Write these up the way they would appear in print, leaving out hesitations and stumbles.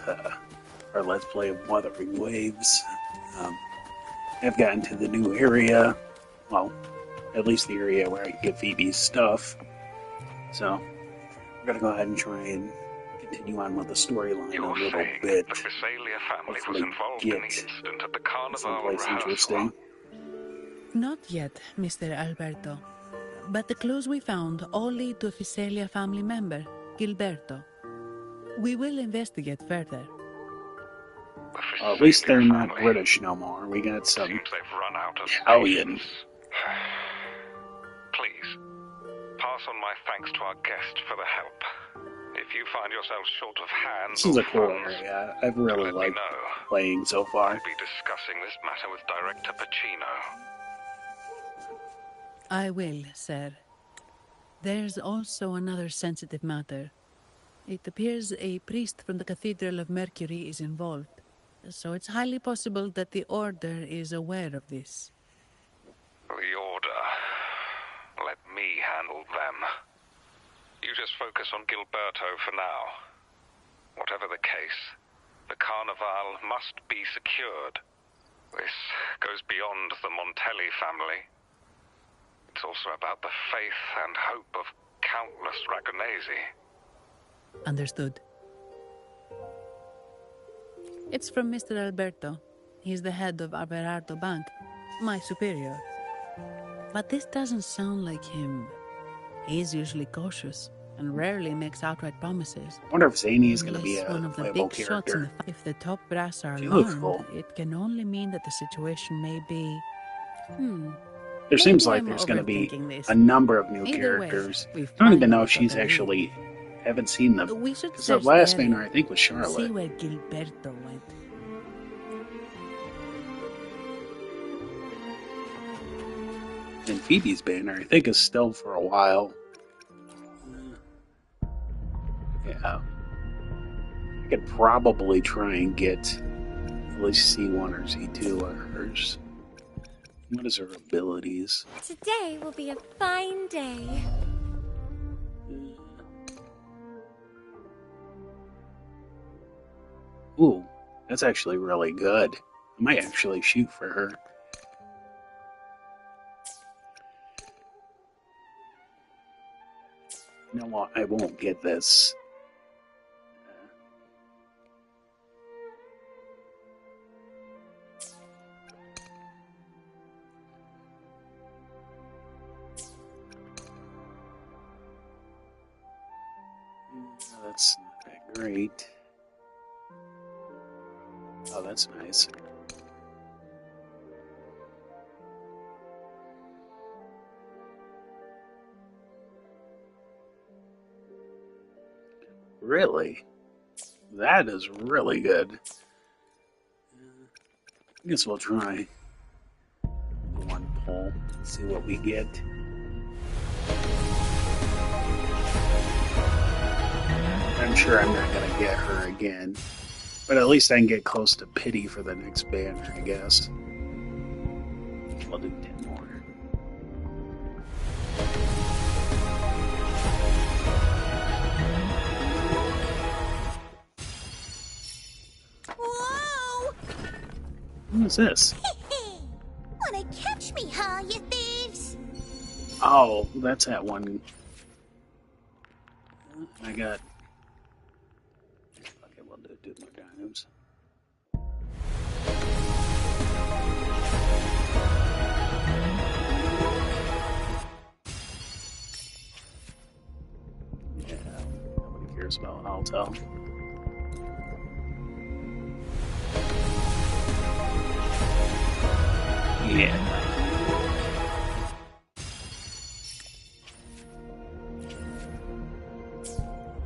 our Let's Play of Wuthering Waves. I've gotten to the new area. Well, at least the area where I can get Phoebe's stuff. So, we're going to go ahead and try and continue on with the storyline a little bit. The Visalia family was Hopefully involved in the get incident at the carnival someplace rehearsal. interesting. Not yet, Mr. Alberto. But the clues we found all lead to a Visalia family member, Gilberto. We will investigate further. At least they're not British no more. We got some Seems they've run out of Italian. patience. Please, pass on my thanks to our guest for the help. If you find yourself short of hands This is or a cool funds, area. I've really let me liked know. playing so far. I'll be discussing this matter with Director Pacino. I will, sir. There's also another sensitive matter. It appears a priest from the Cathedral of Mercury is involved, so it's highly possible that the Order is aware of this. The Order. Let me handle them. You just focus on Gilberto for now. Whatever the case, the Carnival must be secured. This goes beyond the Montelli family. It's also about the faith and hope of countless Ragonesi. Understood. It's from Mr. Alberto. He's the head of Averardo Bank, my superior. But this doesn't sound like him. He's usually cautious and rarely makes outright promises. I wonder if Zany is going to be Unless a one of the playable big shots in character. if the top brass are She looks alarmed, cool. it can only mean that the situation may be... There seems Maybe like I'm there's going to be overthinking this. a number of new Either way, characters. we've I don't even know finally if she's got a lead. actually... haven't seen them. We should Because the search the last area. banner, I think, was See Charlotte. where Gilberto went. And Phoebe's banner, I think, is still for a while. Yeah. I could probably try and get at least C1 or C2 or hers. What is her abilities? Today will be a fine day. Ooh, that's actually really good. I might actually shoot for her. You know what? I won't get this. That's not that great. Oh, that's nice. Really? That is really good. I guess we'll try one pull, see what we get. I'm sure I'm not going to get her again. But at least I can get close to pity for the next banner, I guess. We'll do 10 more. Whoa! What is this? Wanna catch me, huh, you thieves? Oh, that's that one. I got... Okay, we'll do more dinos. Yeah, nobody cares about an Alto. Yeah.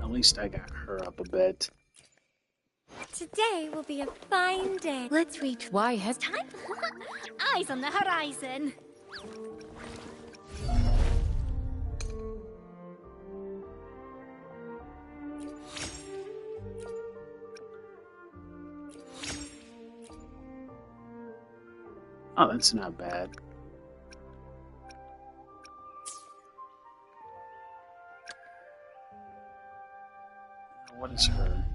At least I got her up a bit. Today will be a fine day. Let's reach why has Time? Eyes on the horizon. Oh, that's not bad. What is her?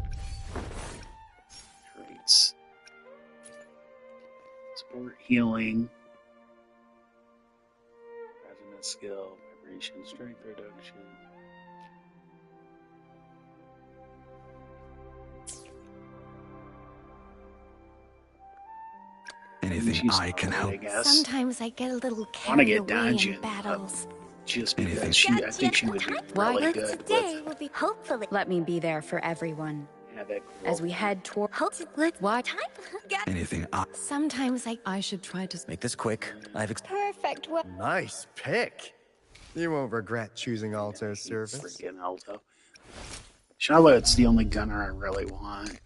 Support healing. Resonance skill, vibration, strength reduction. Anything I can help. I guess. Sometimes I get a little I want to carried get away in Dungeon battles. just Anything. because I think she would be really good Today with will be hopefully. Let me be there for everyone. Havoc. As we head toward... Hopefully. What? Time. Anything Sometimes I should try to... Make this quick. Perfect. Well, Nice pick. You won't regret choosing Alto's service. Freaking Alto. Charlotte's the only gunner I really want.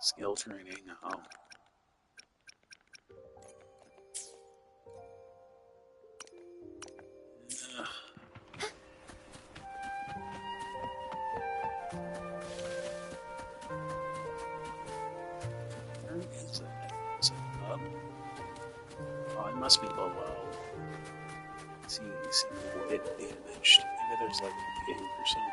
Skill training, oh. Where is that? Is it up? Oh, it must be below. See what it damaged. Maybe there's like a cave or something.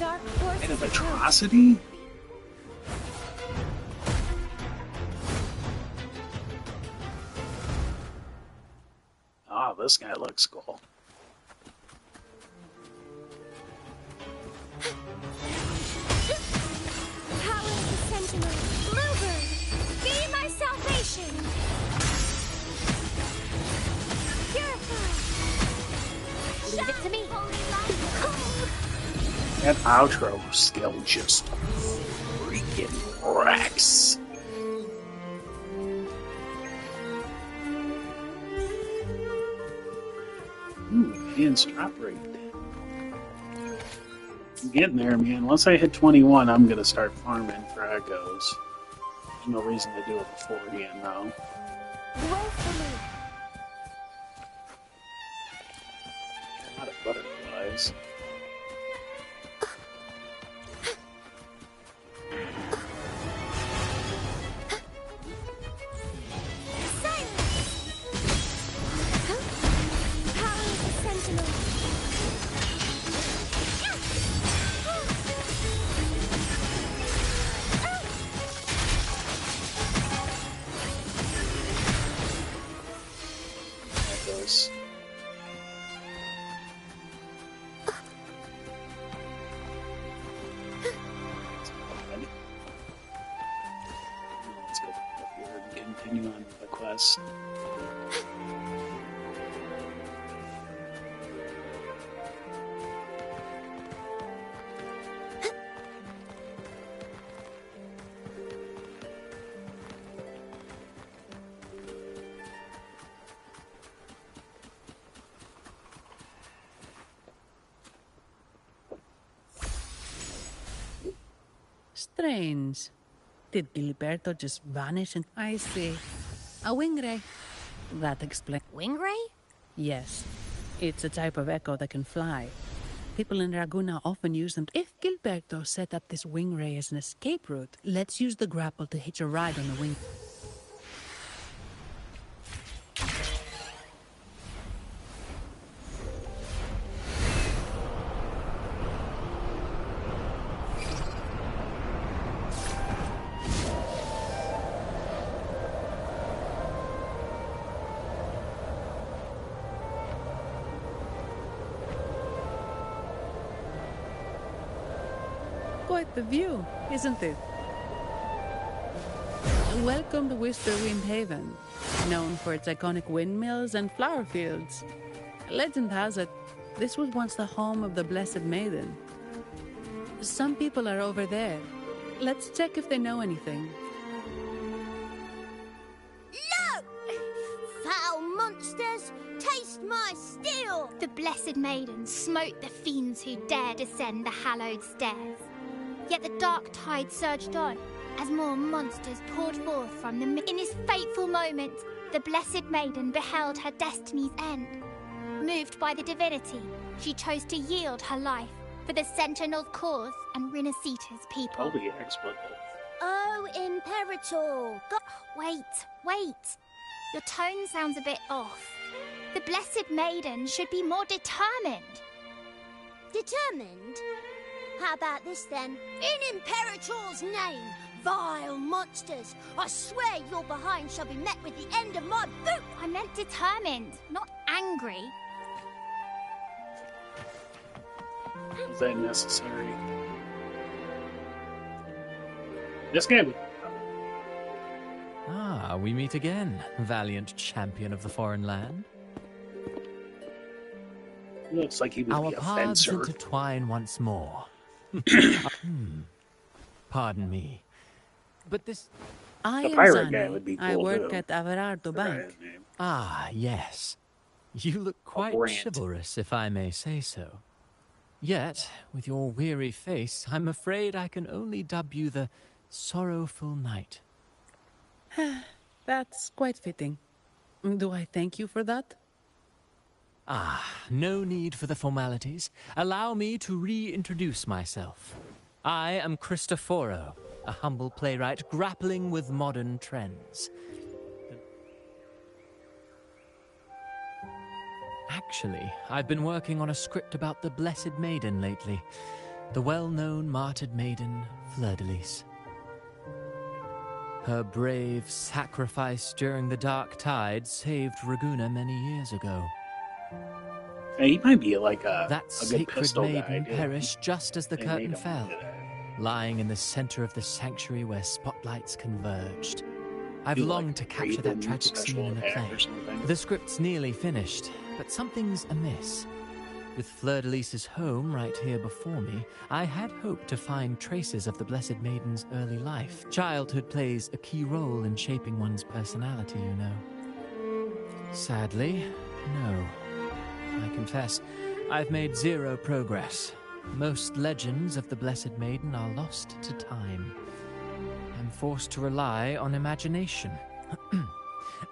dark forces. An atrocity? Oh, this guy looks cool. Power of the Sentinel. Bluebird, be my salvation. Purify. Leave it to me. That outro skill just freaking wrecks. Ooh, enhanced drop rate. I'm getting there, man. Once I hit 21, I'm gonna start farming for echoes. There's no reason to do it beforehand, though. Roll for me. A lot of butterflies. Power of the Sentinel. Echoes. Let's go up here and continue on with the quest. Strange. Did Gilberto just vanish? And I see. A wing ray. That explains. Wing ray? Yes. It's a type of echo that can fly. People in Raguna often use them. If Gilberto set up this wing ray as an escape route, let's use the grapple to hitch a ride on the wing. Quite the view, isn't it? Welcome to Wind Haven, known for its iconic windmills and flower fields. Legend has it, this was once the home of the Blessed Maiden. Some people are over there. Let's check if they know anything. Look! Foul monsters, taste my steel! The Blessed Maiden smote the fiends who dare descend the hallowed stairs. Yet the dark tide surged on, as more monsters poured forth from the In this fateful moment, the Blessed Maiden beheld her destiny's end. Moved by the divinity, she chose to yield her life for the Sentinel's cause and Rinasita's people. Probably expletive. Oh, Imperator! Wait. Your tone sounds a bit off. The Blessed Maiden should be more determined. Determined? How about this then? In Imperator's name, vile monsters, I swear your behind shall be met with the end of my boot! I meant determined, not angry. Is that necessary? This game. Ah, we meet again, valiant champion of the foreign land. Looks like he would Our be a paths fencer. intertwine once more. Pardon me, but this... I The am pirate guy Zanni. would be I cool, work too. at Averardo Forgot Bank. his name. Ah, yes. You look quite Brant. chivalrous, if I may say so. Yet, with your weary face, I'm afraid I can only dub you the Sorrowful Knight. That's quite fitting. Do I thank you for that? Ah, no need for the formalities. Allow me to reintroduce myself. I am Cristoforo, a humble playwright grappling with modern trends. Actually, I've been working on a script about the Blessed Maiden lately. The well-known martyred maiden, Fleur-de-Lis. Her brave sacrifice during the Dark Tide saved Raguna many years ago. Hey, he might be like That a good sacred pistol maiden guy, dude. perished just as the They made curtain him fell, into that. lying in the center of the sanctuary where spotlights converged. I've Do, longed like, to capture that Raven tragic scene special in a attack play. or something. The script's nearly finished, but something's amiss. With Fleur-de-Lis's home right here before me, I had hoped to find traces of the Blessed Maiden's early life. Childhood plays a key role in shaping one's personality, you know. Sadly, no. I confess, I've made zero progress. Most legends of the Blessed Maiden are lost to time. I'm forced to rely on imagination.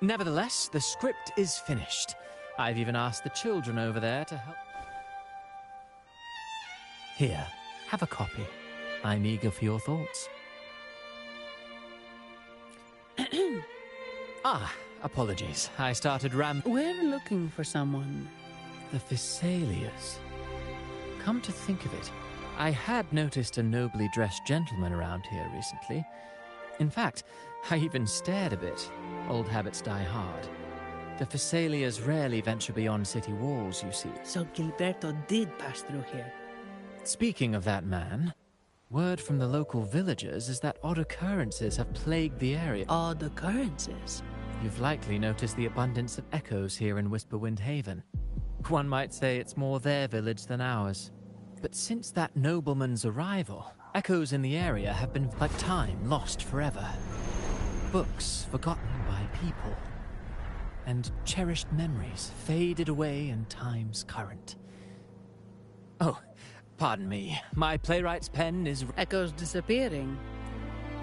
Nevertheless, the script is finished. I've even asked the children over there to help. Here, have a copy. I'm eager for your thoughts. Apologies. I started We're looking for someone. The Thessalias. Come to think of it, I had noticed a nobly dressed gentleman around here recently. In fact, I even stared a bit. Old habits die hard. The Thessalias rarely venture beyond city walls, you see. So Gilberto did pass through here. Speaking of that man, word from the local villagers is that odd occurrences have plagued the area. Odd occurrences. You've likely noticed the abundance of echoes here in Whisperwind Haven. One might say it's more their village than ours. But since that nobleman's arrival, echoes in the area have been like time lost forever. Books forgotten by people. And cherished memories faded away in time's current. Oh, pardon me. My playwright's pen is... Echoes disappearing.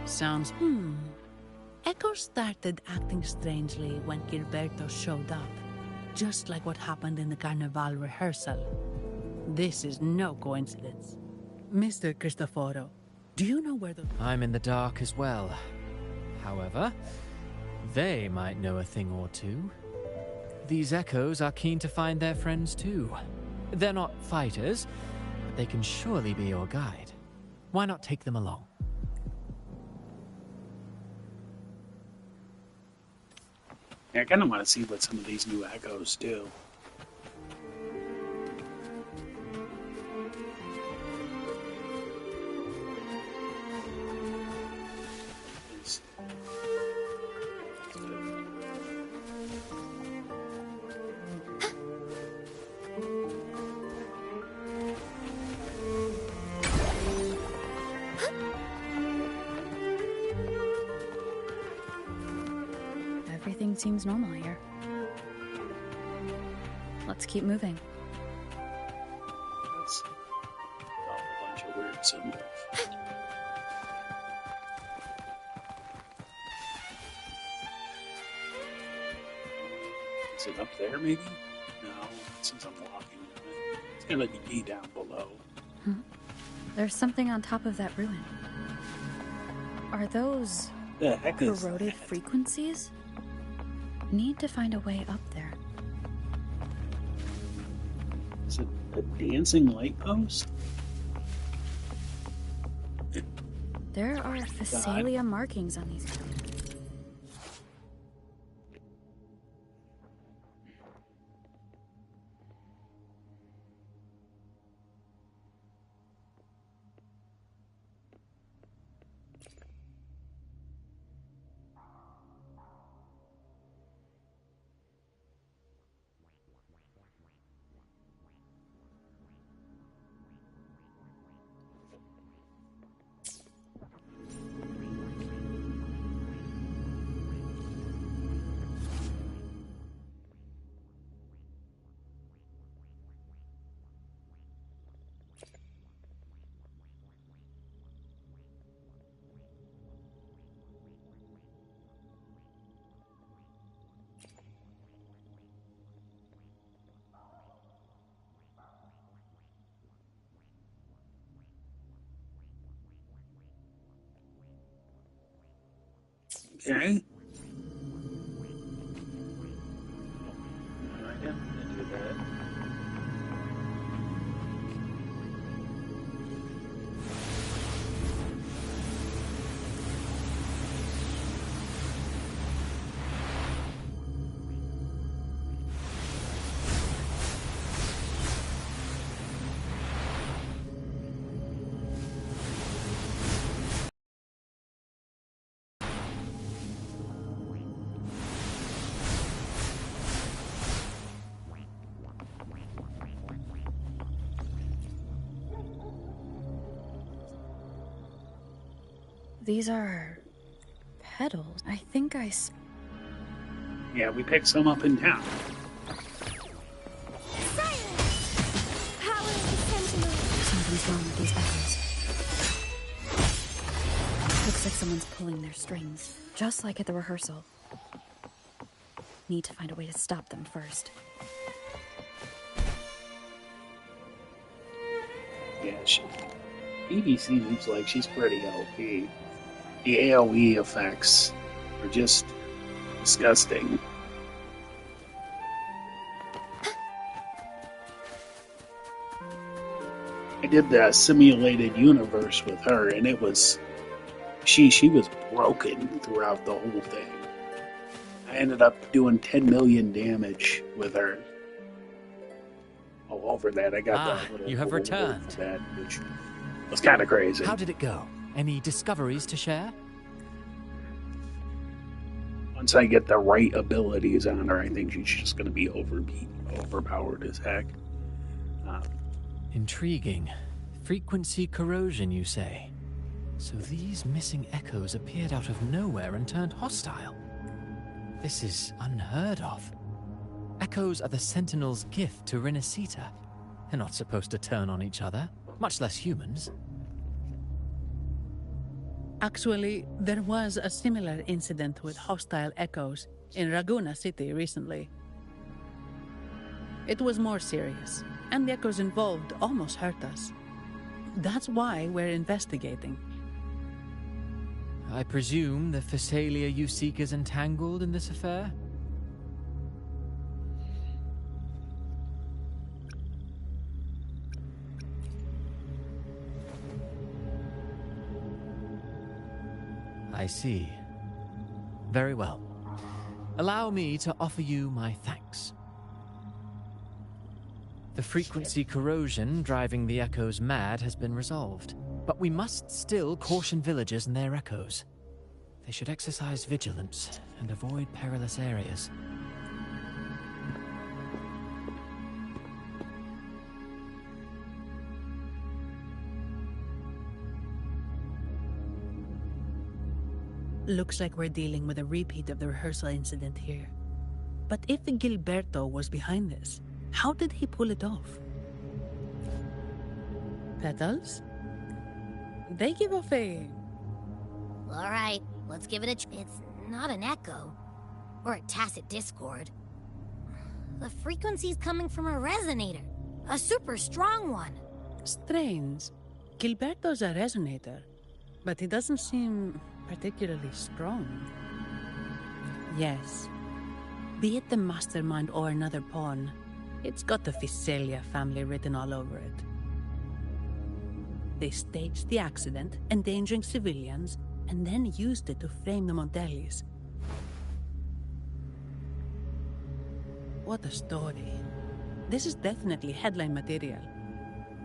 Sounds, Echoes started acting strangely when Gilberto showed up. Just like what happened in the Carnival rehearsal. This is no coincidence. Mr. Cristoforo, do you know where the... I'm in the dark as well. However, they might know a thing or two. These echoes are keen to find their friends too. They're not fighters, but they can surely be your guide. Why not take them along? Yeah, I kind of want to see what some of these new echoes do. Everything seems normal here. Let's keep moving. That's a whole bunch of weird symbols. Is it up there, maybe? No, since I'm walking on it. It's gonna be down below. There's something on top of that ruin. Are those The heck is corroded that? frequencies? Need to find a way up there. Is it a dancing light post? There are Physalia markings on these. Okay. I didn't do that. These are petals. I think Yeah, we picked some up in town. something's wrong with these echoes. Looks like someone's pulling their strings, just like at the rehearsal. Need to find a way to stop them first. Yeah, Phoebe seems like she's pretty OP. The AoE effects are just disgusting. I did the simulated universe with her, and it was she was broken throughout the whole thing. I ended up doing 10 million damage with her. Oh, over that, I got the little you have gold returned. for that, which was kind of crazy. How did it go? Any discoveries to share? Once I get the right abilities on her, I think she's just going to be overpowered as heck. Intriguing. Frequency corrosion, you say? So these missing echoes appeared out of nowhere and turned hostile. This is unheard of. Echoes are the Sentinel's gift to Renacita. They're not supposed to turn on each other, much less humans. Actually, there was a similar incident with hostile echoes in Raguna City recently. It was more serious, and the echoes involved almost hurt us. That's why we're investigating. I presume the Physalia you seek is entangled in this affair? I see. Very well. Allow me to offer you my thanks. The frequency corrosion driving the echoes mad has been resolved, but we must still caution villagers and their echoes. They should exercise vigilance and avoid perilous areas. Looks like we're dealing with a repeat of the rehearsal incident here. But if Gilberto was behind this, how did he pull it off? Petals? They give off a... All right, let's give it a... It's not an echo. Or a tacit discord. The frequency's coming from a resonator. A super strong one. Strange. Gilberto's a resonator, but he doesn't seem particularly strong. Yes. Be it the mastermind or another pawn, it's got the Visalia family written all over it. They staged the accident, endangering civilians, and then used it to frame the Montellis. What a story. This is definitely headline material.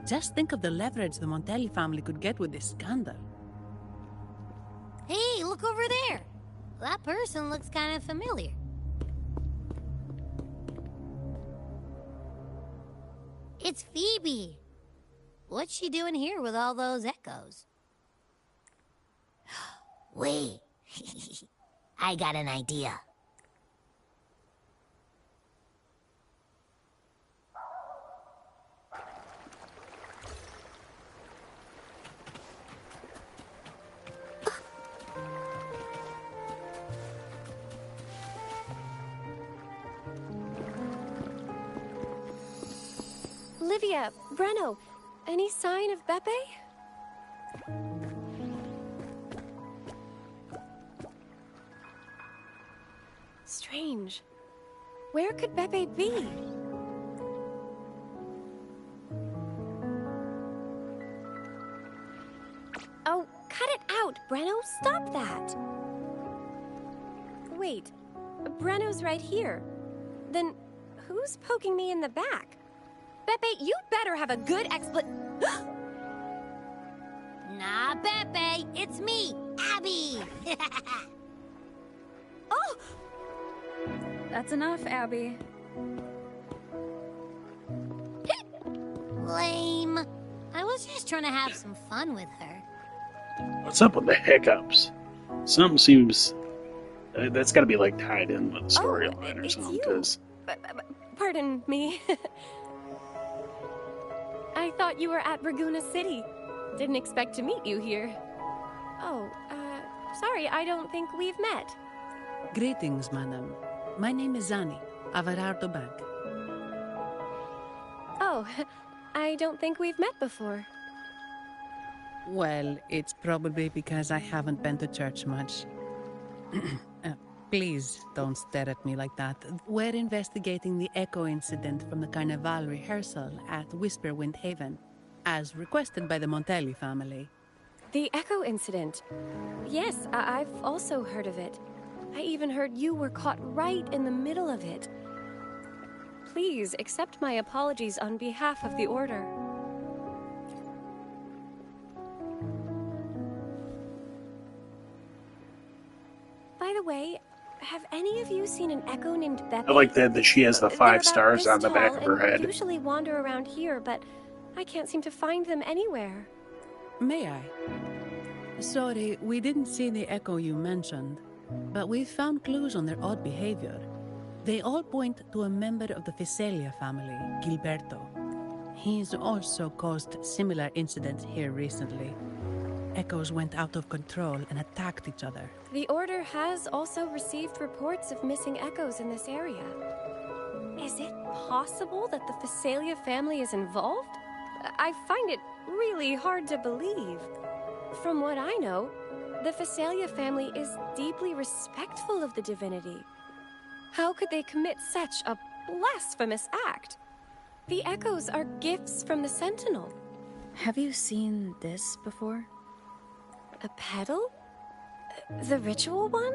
Just think of the leverage the Montelli family could get with this scandal. Hey, look over there. That person looks kind of familiar. It's Phoebe. What's she doing here with all those echoes? Wait. I got an idea. Olivia, Breno, any sign of Beppe? Strange. Where could Beppe be? Oh, cut it out, Breno. Stop that. Wait, Breno's right here. Then who's poking me in the back? Beppe, you better have a good Nah, Beppe, it's me, Abby. Oh! That's enough, Abby. Lame. I was just trying to have some fun with her. What's up with the hiccups? Something seems... that's gotta be, like, tied in with the storyline or something, because... Pardon me. I thought you were at Raguna City. Didn't expect to meet you here. Oh, sorry, I don't think we've met. Greetings, madam. My name is Zani, Averardo Bank. Oh, I don't think we've met before. Well, it's probably because I haven't been to church much. Please don't stare at me like that. We're investigating the Echo incident from the Carnival rehearsal at Whisperwind Haven, as requested by the Montelli family. The Echo incident? Yes, I've also heard of it. I even heard you were caught right in the middle of it. Please accept my apologies on behalf of the Order. By the way, have any of you seen an Echo named Beppe? I like that she has the 5 stars on the back of her head. They usually wander around here, but I can't seem to find them anywhere. May I? Sorry, we didn't see the Echo you mentioned, but we've found clues on their odd behavior. They all point to a member of the Visalia family, Gilberto. He's also caused similar incidents here recently. Echoes went out of control and attacked each other. The Order has also received reports of missing Echoes in this area. Is it possible that the Visalia family is involved? I find it really hard to believe. From what I know, the Visalia family is deeply respectful of the divinity. How could they commit such a blasphemous act? The Echoes are gifts from the Sentinel. Have you seen this before? A pedal? The ritual one?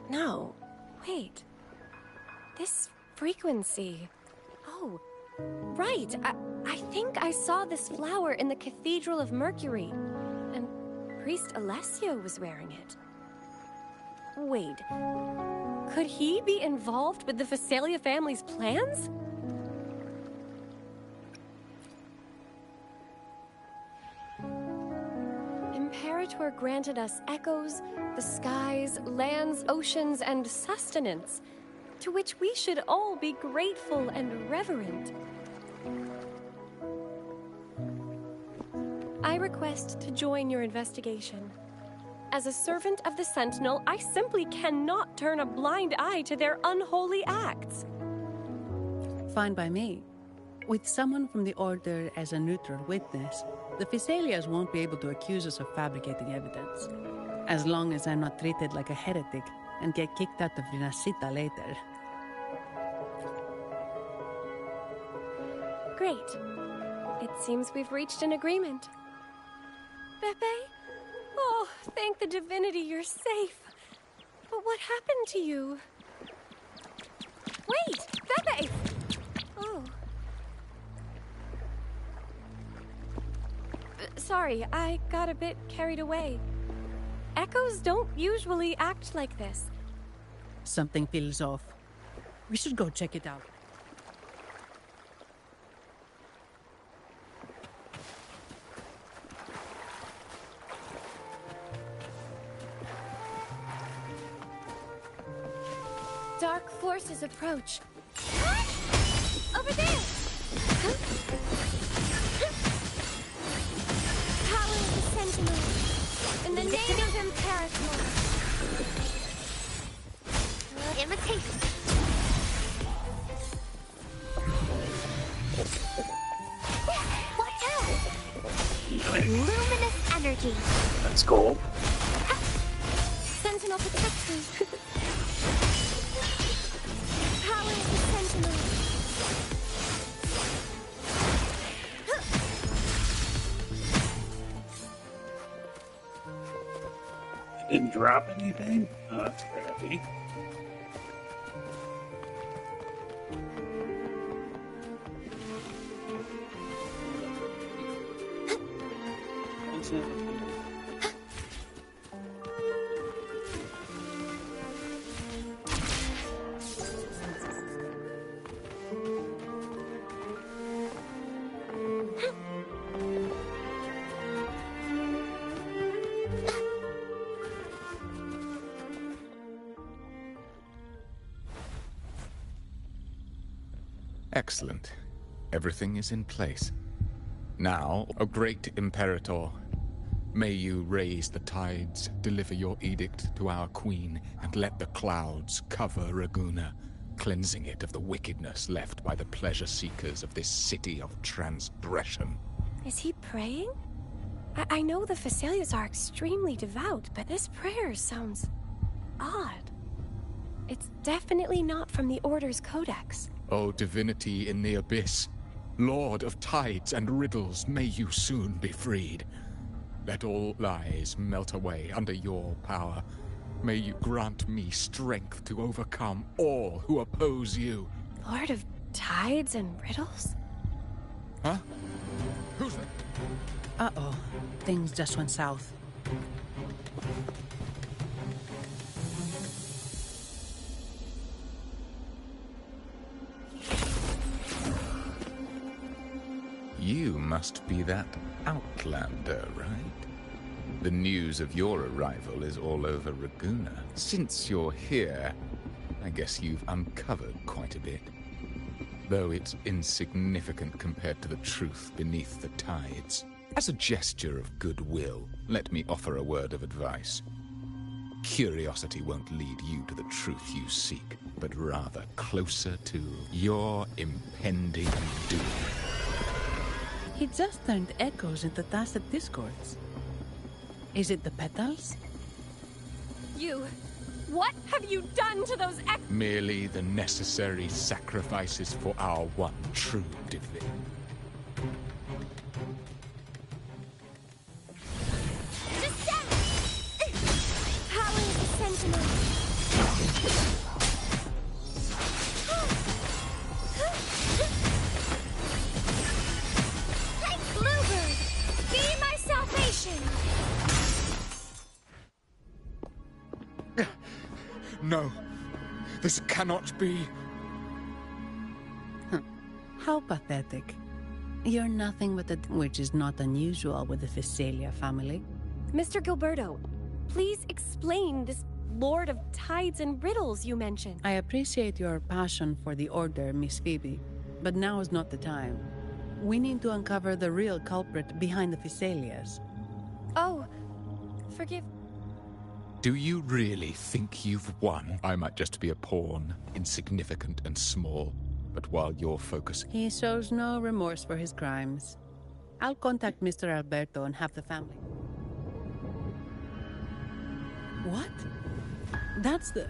No. Wait. This frequency. Oh, right. I think I saw this flower in the Cathedral of Mercury. And Priest Alessio was wearing it. Wait. Could he be involved with the Visalia family's plans? Imperator granted us echoes, the skies, lands, oceans, and sustenance, to which we should all be grateful and reverent. I request to join your investigation. As a servant of the Sentinel, I simply cannot turn a blind eye to their unholy acts. Fine by me. With someone from the Order as a neutral witness, the Physaelias won't be able to accuse us of fabricating evidence. As long as I'm not treated like a heretic and get kicked out of Rinascita later. Great. It seems we've reached an agreement. Pepe? Oh, thank the divinity you're safe. But what happened to you? Wait! Pepe! Oh. Sorry, I got a bit carried away. Echoes don't usually act like this. Something feels off. We should go check it out. Dark forces approach. What? Over there! Power of the Sentinel. In the name of Imperator. Imitation. Watch out! Luminous energy. That's cool. Sentinel protects me. Power of the Sentinel. Didn't drop anything? Oh, that's crappy. What's that? Excellent. Everything is in place. Now, O great Imperator, may you raise the tides, deliver your edict to our queen, and let the clouds cover Raguna, cleansing it of the wickedness left by the pleasure-seekers of this city of transgression. Is he praying? I know the Physaelias are extremely devout, but this prayer sounds odd. It's definitely not from the Order's codex. O divinity in the abyss, Lord of tides and riddles, may you soon be freed. Let all lies melt away under your power. May you grant me strength to overcome all who oppose you. Lord of tides and riddles? Huh? Who's that? Uh-oh. Things just went south. You must be that outlander, right? The news of your arrival is all over Raguna. Since you're here, I guess you've uncovered quite a bit. Though it's insignificant compared to the truth beneath the tides. As a gesture of goodwill, let me offer a word of advice. Curiosity won't lead you to the truth you seek, but rather closer to your impending doom. He just turned echoes into tacit discords. Is it the petals? You... What have you done to those Merely the necessary sacrifices for our one true divine. Power of the Sentinel. Take Bluebird! Be my salvation! No, this cannot be. How pathetic. You're nothing but which is not unusual with the Physaelia family. Mr. Gilberto, please explain this Lord of Tides and Riddles you mentioned. I appreciate your passion for the Order, Miss Phoebe, but now is not the time. We need to uncover the real culprit behind the Physaelias. Oh, forgive... Do you really think you've won? I might just be a pawn, insignificant and small. But while you're focusing... He shows no remorse for his crimes. I'll contact Mr. Alberto and have the family. What? That's the...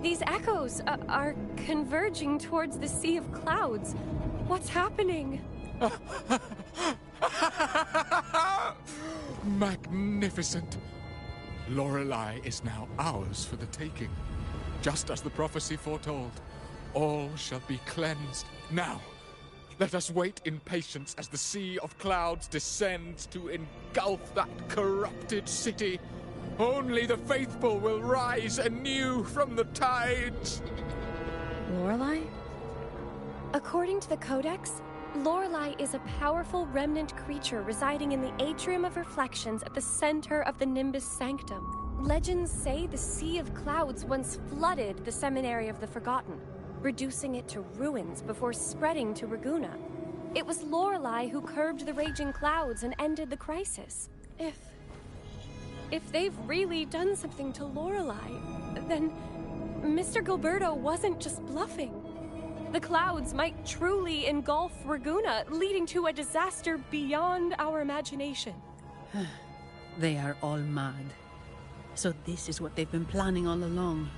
These echoes are converging towards the Sea of Clouds. What's happening? Magnificent! Lorelei is now ours for the taking. Just as the prophecy foretold, all shall be cleansed. Now, let us wait in patience as the Sea of Clouds descends to engulf that corrupted city. Only the faithful will rise anew from the tides. Lorelei? According to the Codex, Lorelei is a powerful remnant creature residing in the Atrium of Reflections at the center of the Nimbus Sanctum. Legends say the Sea of Clouds once flooded the Seminary of the Forgotten, reducing it to ruins before spreading to Raguna. It was Lorelei who curbed the raging clouds and ended the crisis. If they've really done something to Lorelei, then Mr. Gilberto wasn't just bluffing. The clouds might truly engulf Raguna, leading to a disaster beyond our imagination. They are all mad. So this is what they've been planning all along.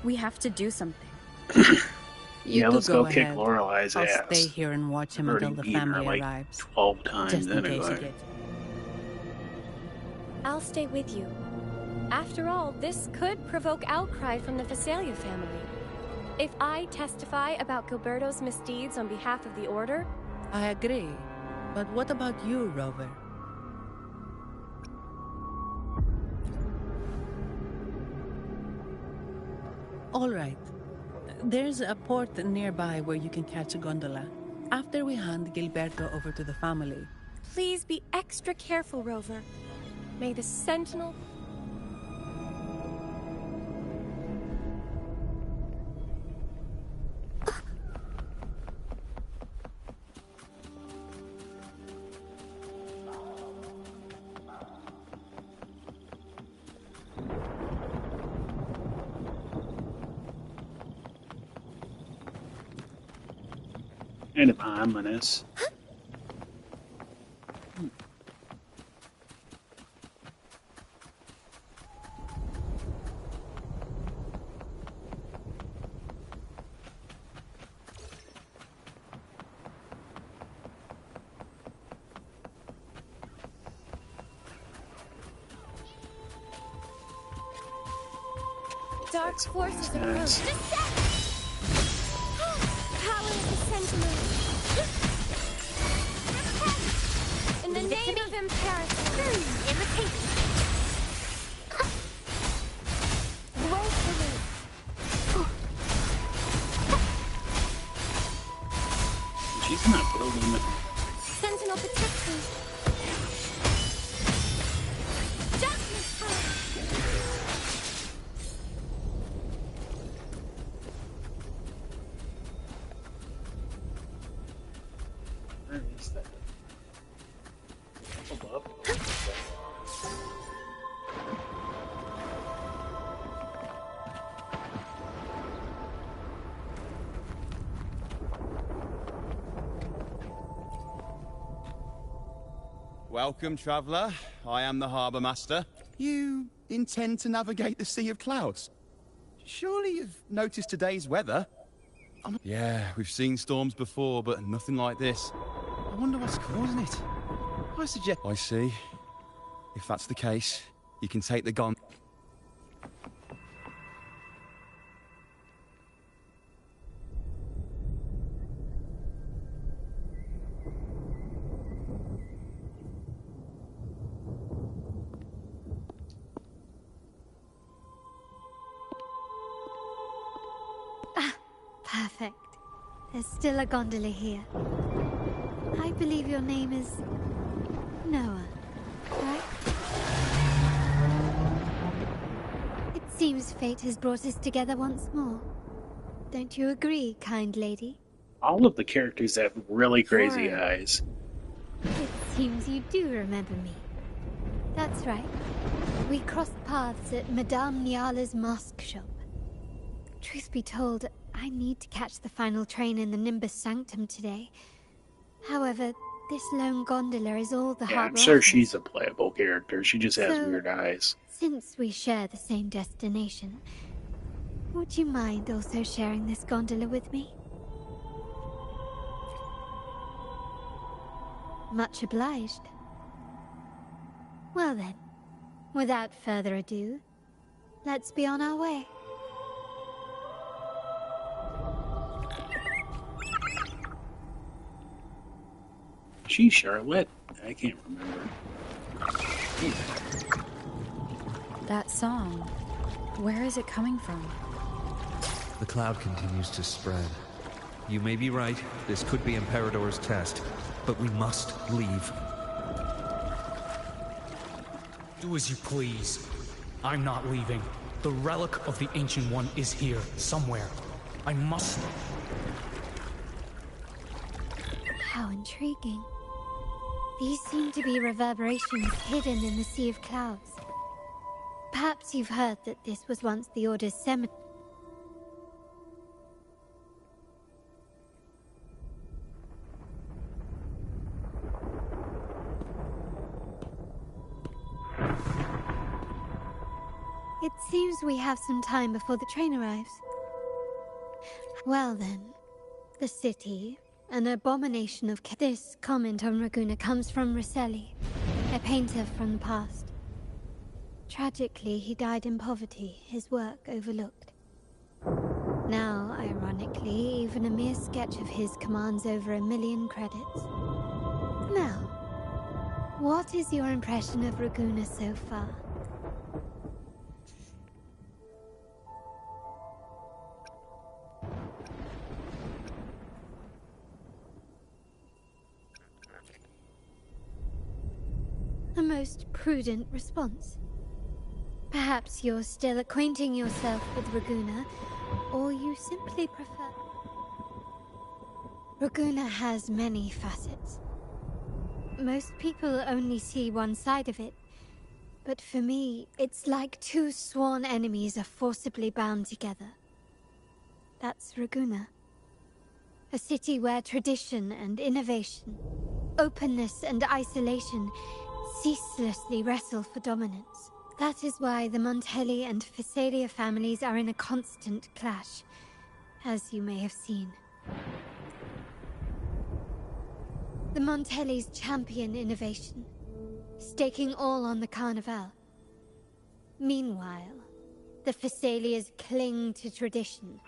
We have to do something. Yeah, let's go kick ahead. Lorelei's ass. I'll stay here and watch him I've until already the beaten her family like arrives. 12 times Just in case anyway. you get... I'll stay with you. After all, this could provoke outcry from the Phasalia family. If I testify about Gilberto's misdeeds on behalf of the Order... I agree. But what about you, Rover? All right. There's a port nearby where you can catch a gondola. After we hand Gilberto over to the family. Please be extra careful, Rover. May the Sentinel... And if I'm ominous. Dark forces approach. Nice. Power of the Sentinel. In the name of Imperator. Imitate. Woefully. She's not building it. Sentinel protect me. Darkness power. Where is that? Hold up. Welcome, traveller. I am the Harbour Master. You intend to navigate the Sea of Clouds? Surely you've noticed today's weather? Yeah, we've seen storms before, but nothing like this. I wonder what's causing it. I suggest... I see. If that's the case, you can take the gun. Perfect. There's still a gondola here. I believe your name is... Noah, right? It seems fate has brought us together once more. Don't you agree, kind lady? All of the characters have really crazy Sure. eyes. It seems you do remember me. That's right. We crossed paths at Madame Niala's mask shop. Truth be told, I need to catch the final train in the Nimbus Sanctum today. However, this lone gondola is all the Yeah, harbor I'm sure offers. she's a playable character. She just has So, weird eyes. Since we share the same destination, would you mind also sharing this gondola with me? Much obliged. Well then, without further ado, let's be on our way. She's Charlotte? I can't remember. That song, where is it coming from? The cloud continues to spread. You may be right, this could be Imperador's test, but we must leave. Do as you please. I'm not leaving. The relic of the Ancient One is here, somewhere. I must... How intriguing. These seem to be reverberations hidden in the Sea of Clouds. Perhaps you've heard that this was once the Order's cemetery. It seems we have some time before the train arrives. Well then, the city, an abomination of this comment on Raguna comes from Rosselli, a painter from the past. Tragically, he died in poverty, his work overlooked. Now, ironically, even a mere sketch of his commands over 1 million credits. Now, what is your impression of Raguna so far? A most prudent response. Perhaps you're still acquainting yourself with Raguna, or you simply prefer... Raguna has many facets. Most people only see one side of it, but for me, it's like two sworn enemies are forcibly bound together. That's Raguna. A city where tradition and innovation, openness and isolation ceaselessly wrestle for dominance. That is why the Montelli and Phasalia families are in a constant clash, as you may have seen. The Montellis champion innovation, staking all on the Carnival. Meanwhile, the Phasalias cling to tradition,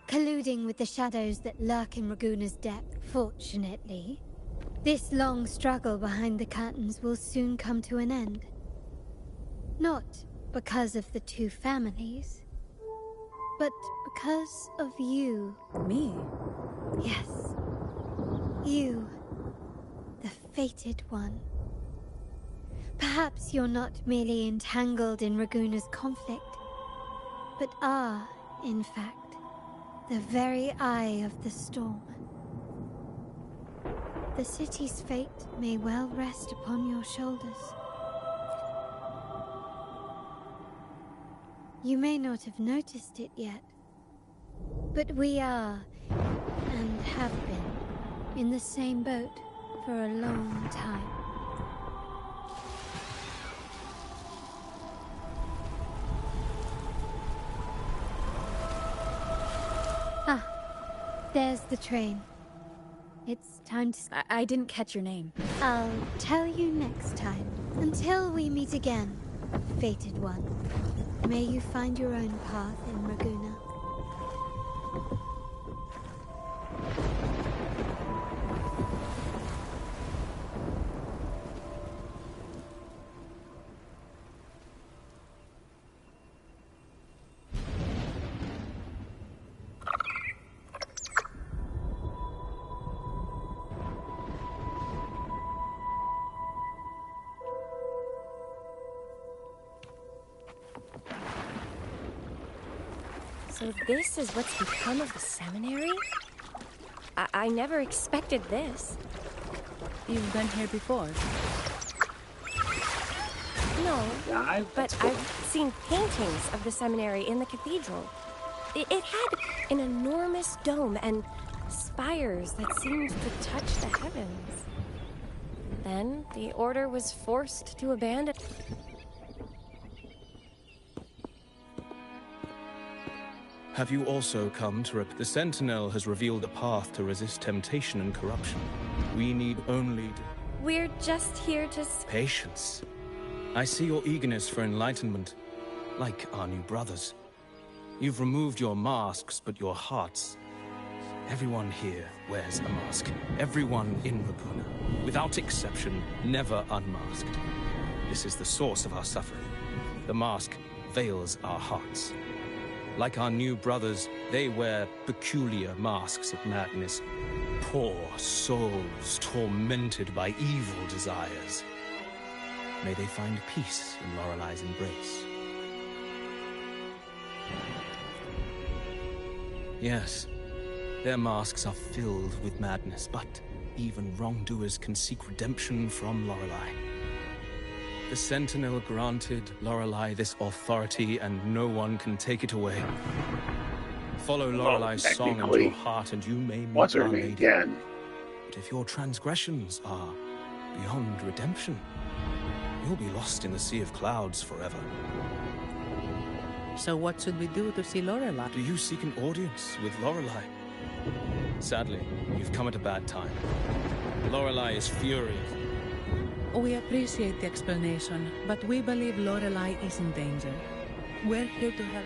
colluding with the shadows that lurk in Raguna's depth. Fortunately, this long struggle behind the curtains will soon come to an end. Not because of the two families, but because of you. Me? Yes. You, the fated one. Perhaps you're not merely entangled in Raguna's conflict, but are, in fact, the very eye of the storm. The city's fate may well rest upon your shoulders. You may not have noticed it yet, but we are, and have been, in the same boat for a long time. Ah, there's the train. It's time to... I didn't catch your name. I'll tell you next time. Until we meet again, fated one. May you find your own path in Raguna. So this is what's become of the seminary? I never expected this. You've been here before. No, Yeah, but I've seen paintings of the seminary in the cathedral. It had an enormous dome and spires that seemed to touch the heavens. Then the order was forced to abandon. Have you also come to The Sentinel has revealed a path to resist temptation and corruption. We need only... We're just here to... Patience. I see your eagerness for enlightenment, like our new brothers. You've removed your masks, but your hearts... Everyone here wears a mask. Everyone in Raguna, without exception, never unmasked. This is the source of our suffering. The mask veils our hearts. Like our new brothers, they wear peculiar masks of madness. Poor souls tormented by evil desires. May they find peace in Lorelai's embrace. Yes, their masks are filled with madness, but even wrongdoers can seek redemption from Lorelai. The Sentinel granted Lorelai this authority, and no one can take it away. Follow Lorelai's song into your heart, and you may meet our lady. Again? But if your transgressions are beyond redemption, you'll be lost in the Sea of Clouds forever. So what should we do to see Lorelai? Do you seek an audience with Lorelai? Sadly, you've come at a bad time. Lorelai is furious. We appreciate the explanation, but we believe Lorelai is in danger. We're here to help.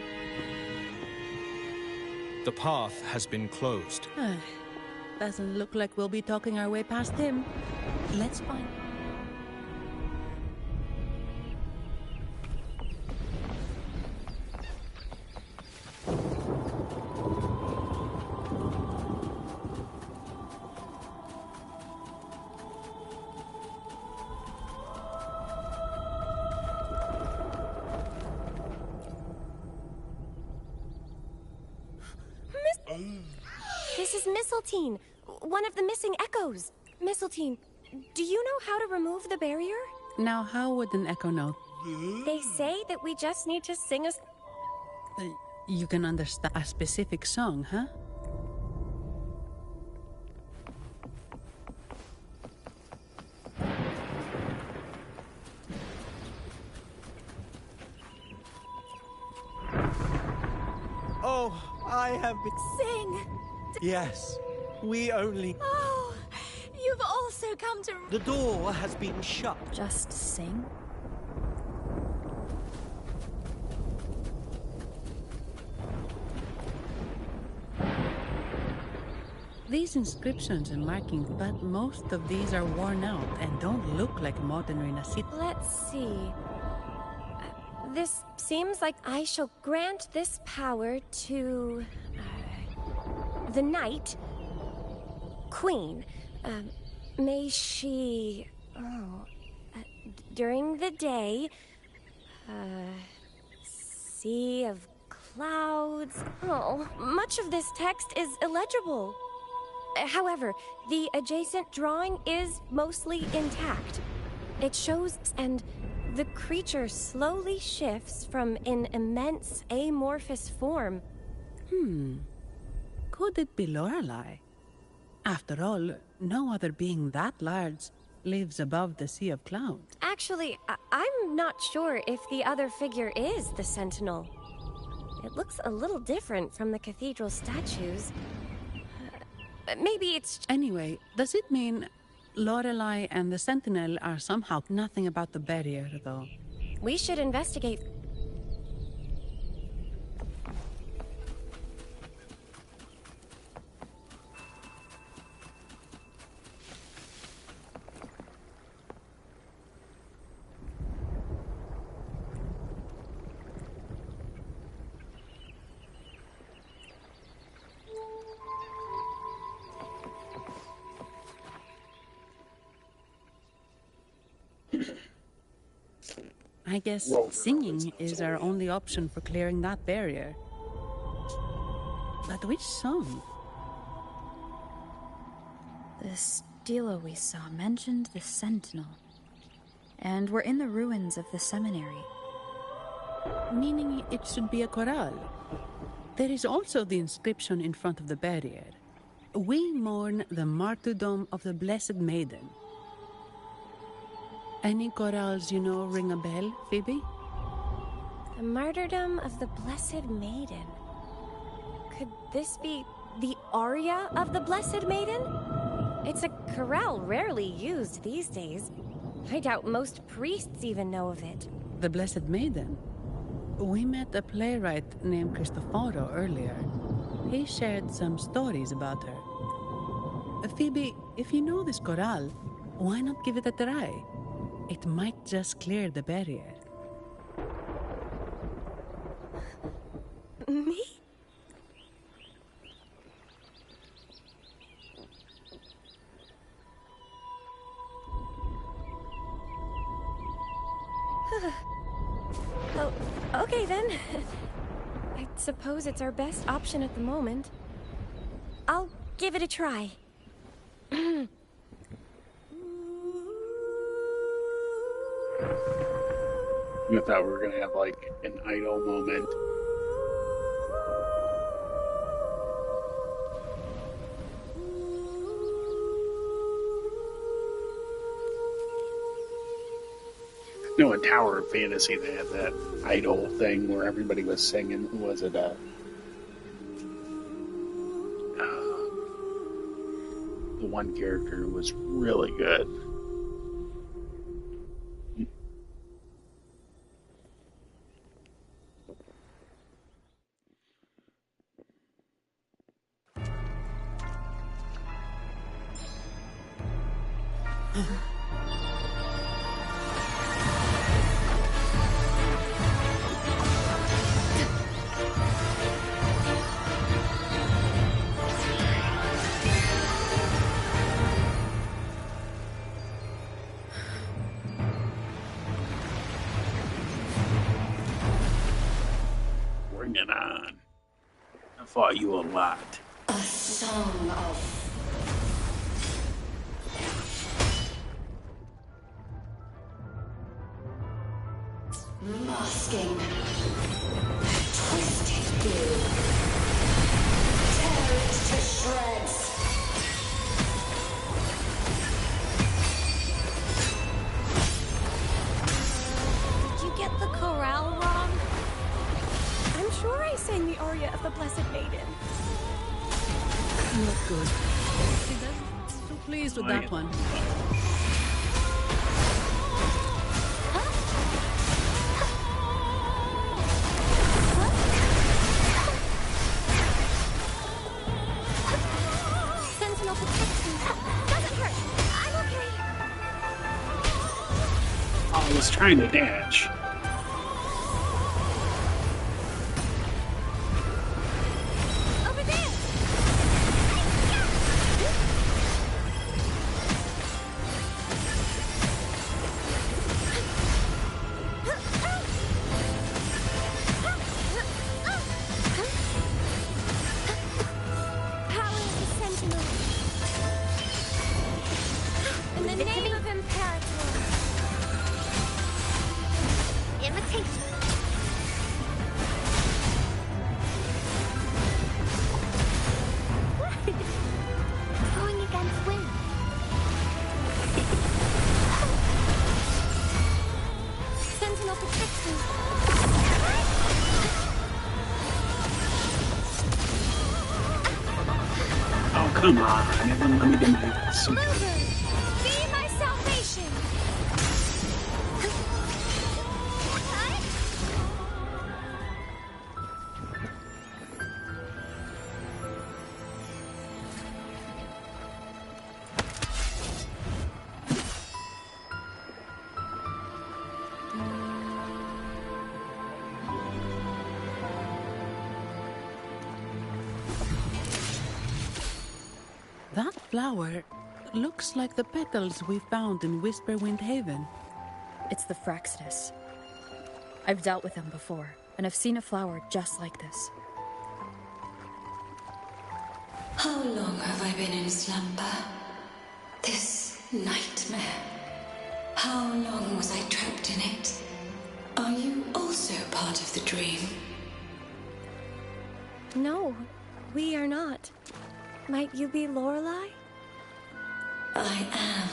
The path has been closed. Doesn't look like we'll be talking our way past him. Let's find... This is Mistletoe, one of the missing echoes. Mistletoe, do you know how to remove the barrier? Now, how would an echo know? They say that we just need to sing a... You can understand a specific song, huh? Oh, I have been... Sing! Yes, we only... Oh, you've also come to... The door has been shut. Just sing? These inscriptions and markings, but most of these are worn out and don't look like modern Renascit. Let's see. This seems like I shall grant this power to... the Knight, Queen. May she... during the day... Sea of Clouds... Oh, much of this text is illegible. However, the adjacent drawing is mostly intact. It shows, and the creature slowly shifts from an immense amorphous form. Could it be Lorelai? After all, no other being that large lives above the Sea of Clouds. Actually, I'm not sure if the other figure is the Sentinel. It looks a little different from the cathedral statues. Maybe it's... Anyway, does it mean Lorelai and the Sentinel are somehow nothing about the barrier, though? We should investigate. I guess singing is our only option for clearing that barrier. But which song? The stela we saw mentioned the Sentinel. And we're in the ruins of the seminary. Meaning it should be a corral. There is also the inscription in front of the barrier. We mourn the martyrdom of the Blessed Maiden. Any corrals you know ring a bell, Phoebe? The martyrdom of the Blessed Maiden. Could this be the aria of the Blessed Maiden? It's a corral rarely used these days. I doubt most priests even know of it. The Blessed Maiden? We met a playwright named Cristoforo earlier. He shared some stories about her. Phoebe, if you know this corral, why not give it a try? It might just clear the barrier. Me? Oh, okay then. I suppose it's our best option at the moment. I'll give it a try. I thought we were gonna have like an idle moment. No, in Tower of Fantasy they had that idol thing where everybody was singing. Who was it? The one character was really good. Bring it on. I fought you a lot. A song of masking, twisted you, tear it to shreds. Did you get the chorale wrong? I'm sure I sang the aria of the Blessed Maiden. Not good. So pleased with that one. Sentinel protection. Doesn't hurt. I'm okay. I was trying to dash. Over there. Power of the Sentinel. In the name of Imperator. Imitation. Going against wind. Sentinel protection. Oh, come on. It wouldn't let me do my super. Mover, be my salvation. That flower looks like the petals we found in Whisperwind Haven. It's the Fraxidus. I've dealt with them before, and I've seen a flower just like this. How long have I been in slumber? This nightmare. How long was I trapped in it? Are you also part of the dream? No, we are not. Might you be Lorelei? I am.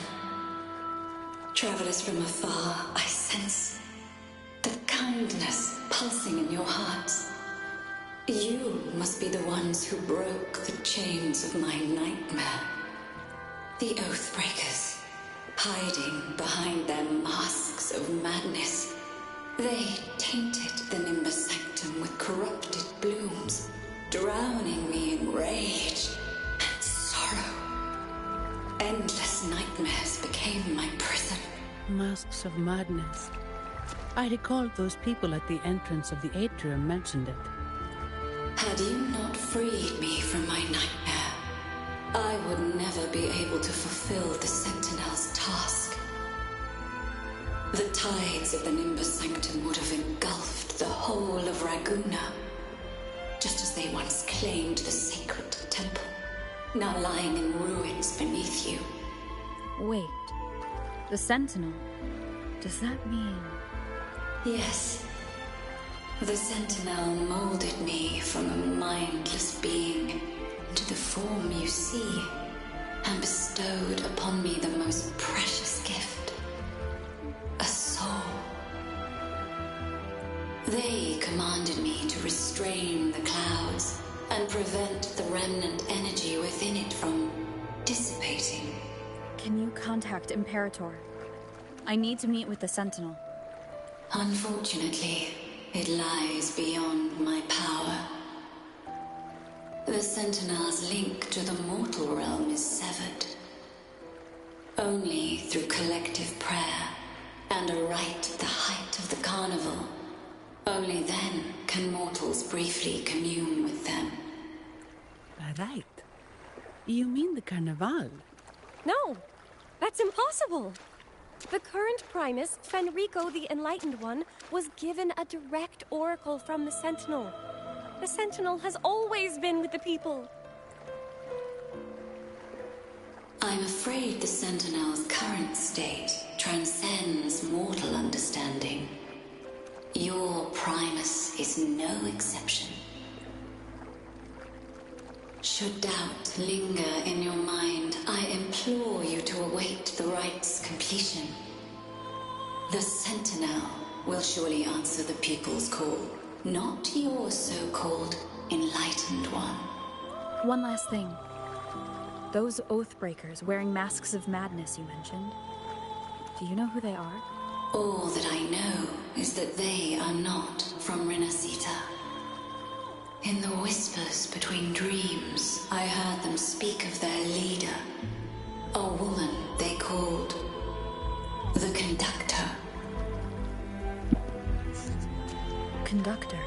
Travelers from afar, I sense the kindness pulsing in your hearts. You must be the ones who broke the chains of my nightmare. The Oathbreakers, hiding behind their masks of madness. They tainted the Nimbus Sanctum with corrupted blooms, drowning me in rage and sorrow. Endless nightmares became my prison. Masks of madness. I recall those people at the entrance of the atrium mentioned it. Had you not freed me from my nightmare, I would never be able to fulfill the Sentinel's task. The tides of the Nimbus Sanctum would have engulfed the whole of Raguna, just as they once claimed the sacred temple, now lying in ruins beneath you. Wait. The Sentinel? Does that mean... Yes. The Sentinel molded me from a mindless being into the form you see, and bestowed upon me the most precious gift. A soul. They commanded me to restrain the clouds and prevent the remnant energy within it from dissipating. Can you contact Imperator? I need to meet with the Sentinel. Unfortunately, it lies beyond my power. The Sentinel's link to the mortal realm is severed. Only through collective prayer and a rite at the height of the carnival. Only then can mortals briefly commune with them. A rite? You mean the Carnival? No, that's impossible. The current Primus, Fenrico the Enlightened One, was given a direct oracle from the Sentinel. The Sentinel has always been with the people. I'm afraid the Sentinel's current state transcends mortal understanding. Your Primus is no exception. Should doubt linger in your mind, I implore you to await the rite's completion. The Sentinel will surely answer the people's call, not your so-called Enlightened One. One last thing. Those Oathbreakers wearing masks of madness you mentioned. Do you know who they are? All that I know is that they are not from Renacita. In the whispers between dreams, I heard them speak of their leader, a woman they called the Conductor. Conductor?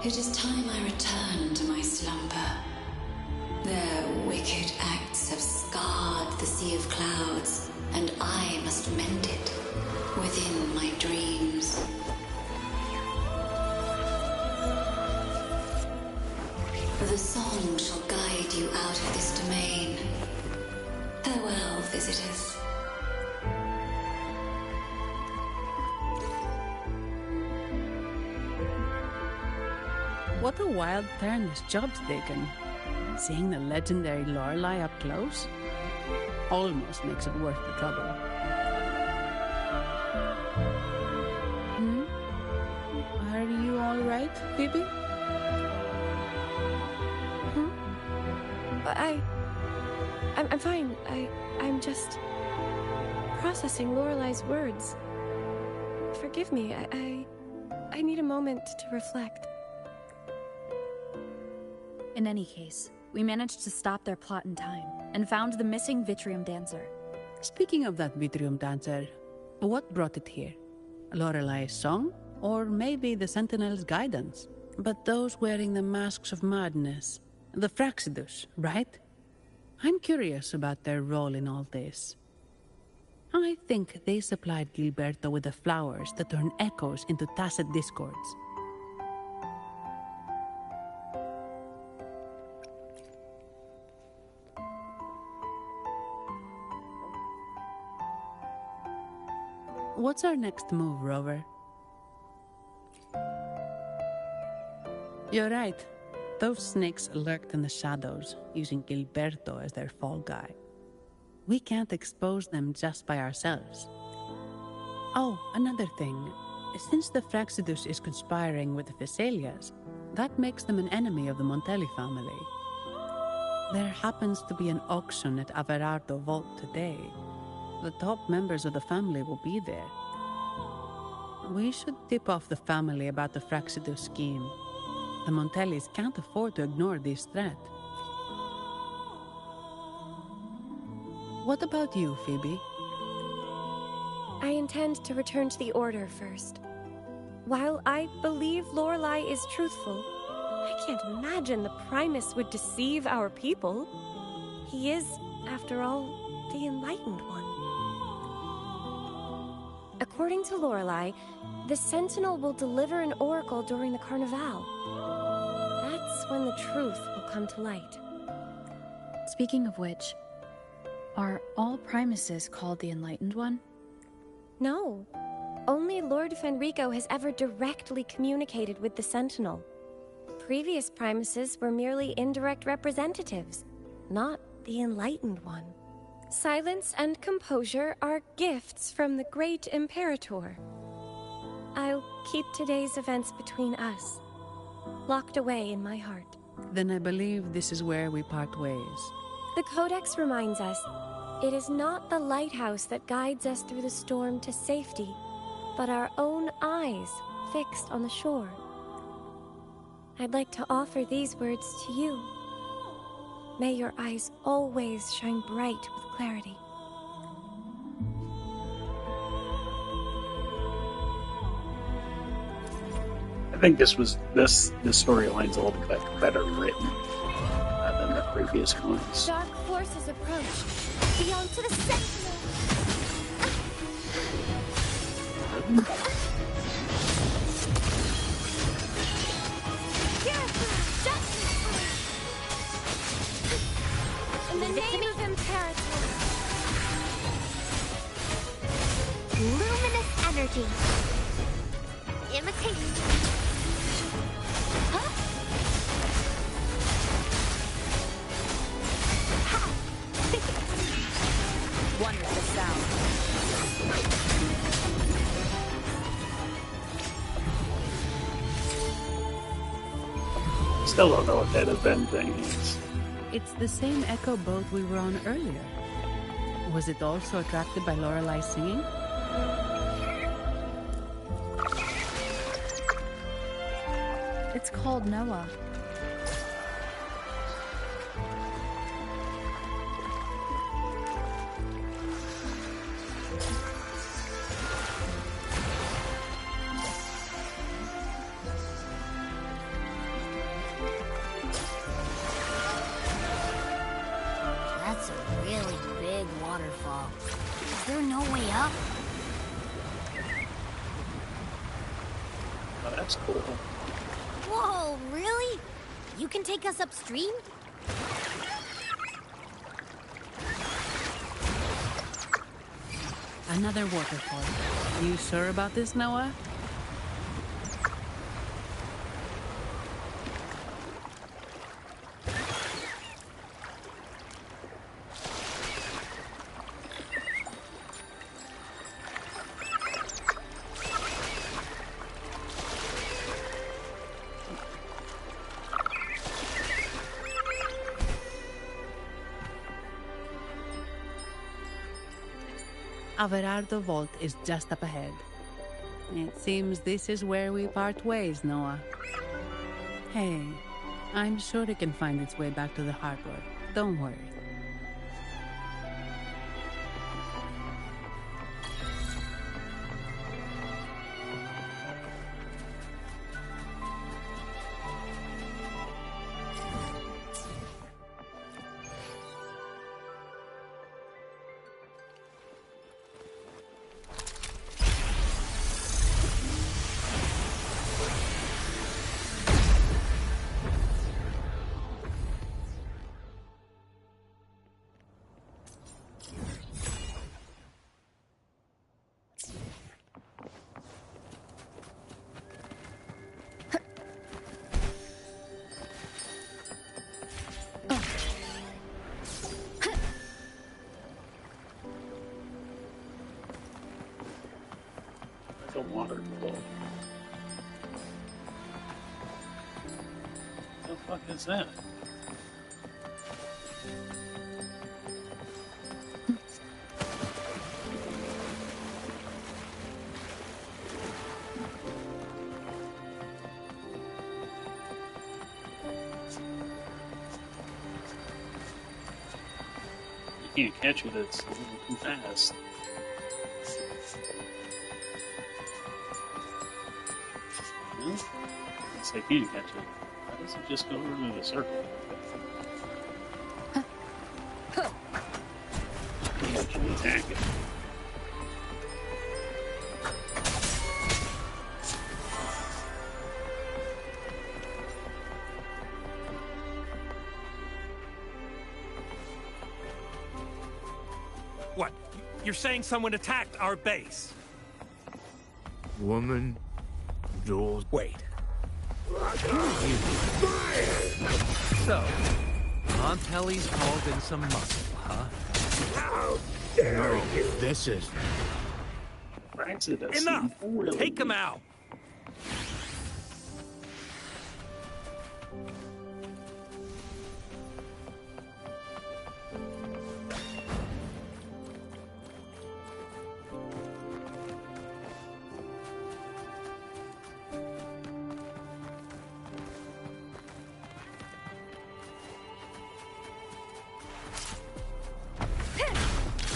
It is time I return to my slumber. Their wicked acts have scarred the Sea of Clouds, and I must mend it within my dreams. The song shall guide you out of this domain. Farewell, visitors. What a wild turn this job's taken. Seeing the legendary Lorelei up close almost makes it worth the trouble. Are you all right, Phoebe? I'm fine. I'm just processing Lorelei's words. Forgive me. I need a moment to reflect. In any case, we managed to stop their plot in time and found the missing Vitrium Dancer. Speaking of that Vitrium Dancer, what brought it here? Lorelei's song? Or maybe the Sentinel's guidance? But those wearing the masks of madness, the Fraxidus, right? I'm curious about their role in all this. I think they supplied Gilberto with the flowers that turn echoes into tacit discords. What's our next move, Rover? You're right. Those snakes lurked in the shadows, using Gilberto as their fall guy. We can't expose them just by ourselves. Oh, another thing. Since the Fraxidus is conspiring with the Thessalias, that makes them an enemy of the Montelli family. There happens to be an auction at Averardo Vault today. The top members of the family will be there. We should tip off the family about the Fraxidus scheme. The Montellis can't afford to ignore this threat. What about you, Phoebe? I intend to return to the Order first. While I believe Lorelei is truthful, I can't imagine the Primus would deceive our people. He is, after all, the Enlightened One. According to Lorelei, the Sentinel will deliver an oracle during the Carnival. That's when the truth will come to light. Speaking of which, are all Primuses called the Enlightened One? No. Only Lord Fenrico has ever directly communicated with the Sentinel. Previous Primuses were merely indirect representatives, not the Enlightened One. Silence and composure are gifts from the great Imperator. I'll keep today's events between us, locked away in my heart. Then I believe this is where we part ways. The Codex reminds us, it is not the lighthouse that guides us through the storm to safety, but our own eyes fixed on the shore. I'd like to offer these words to you. May your eyes always shine bright with clarity. I think this storyline's a little bit better written than the previous ones. Dark forces approach. Beyond to the Sentinel. In the name of Imperator. Luminous energy. Imitation. Huh? Ha! Wonderful sound. Still don't know what that event thing is. It's the same echo boat we were on earlier. Was it also attracted by Lorelei singing? It's called Noah. That's a really big waterfall. Is there no way up? Oh, that's cool. Whoa, really? You can take us upstream? Another waterfall. You sure about this, Noah? Averardo Vault is just up ahead. It seems this is where we part ways, Noah. Hey, I'm sure it can find its way back to the harbor. Don't worry. waterfall. What the fuck is that? You can't catch it, it's a little too fast. Well, I guess I can catch it. Why does it just go around in a circle? You actually attack it. What? You're saying someone attacked our base? Woman, doors. Wait. So, Montelli's called in some muscle, huh? How dare you? This is... Enough! Take him out!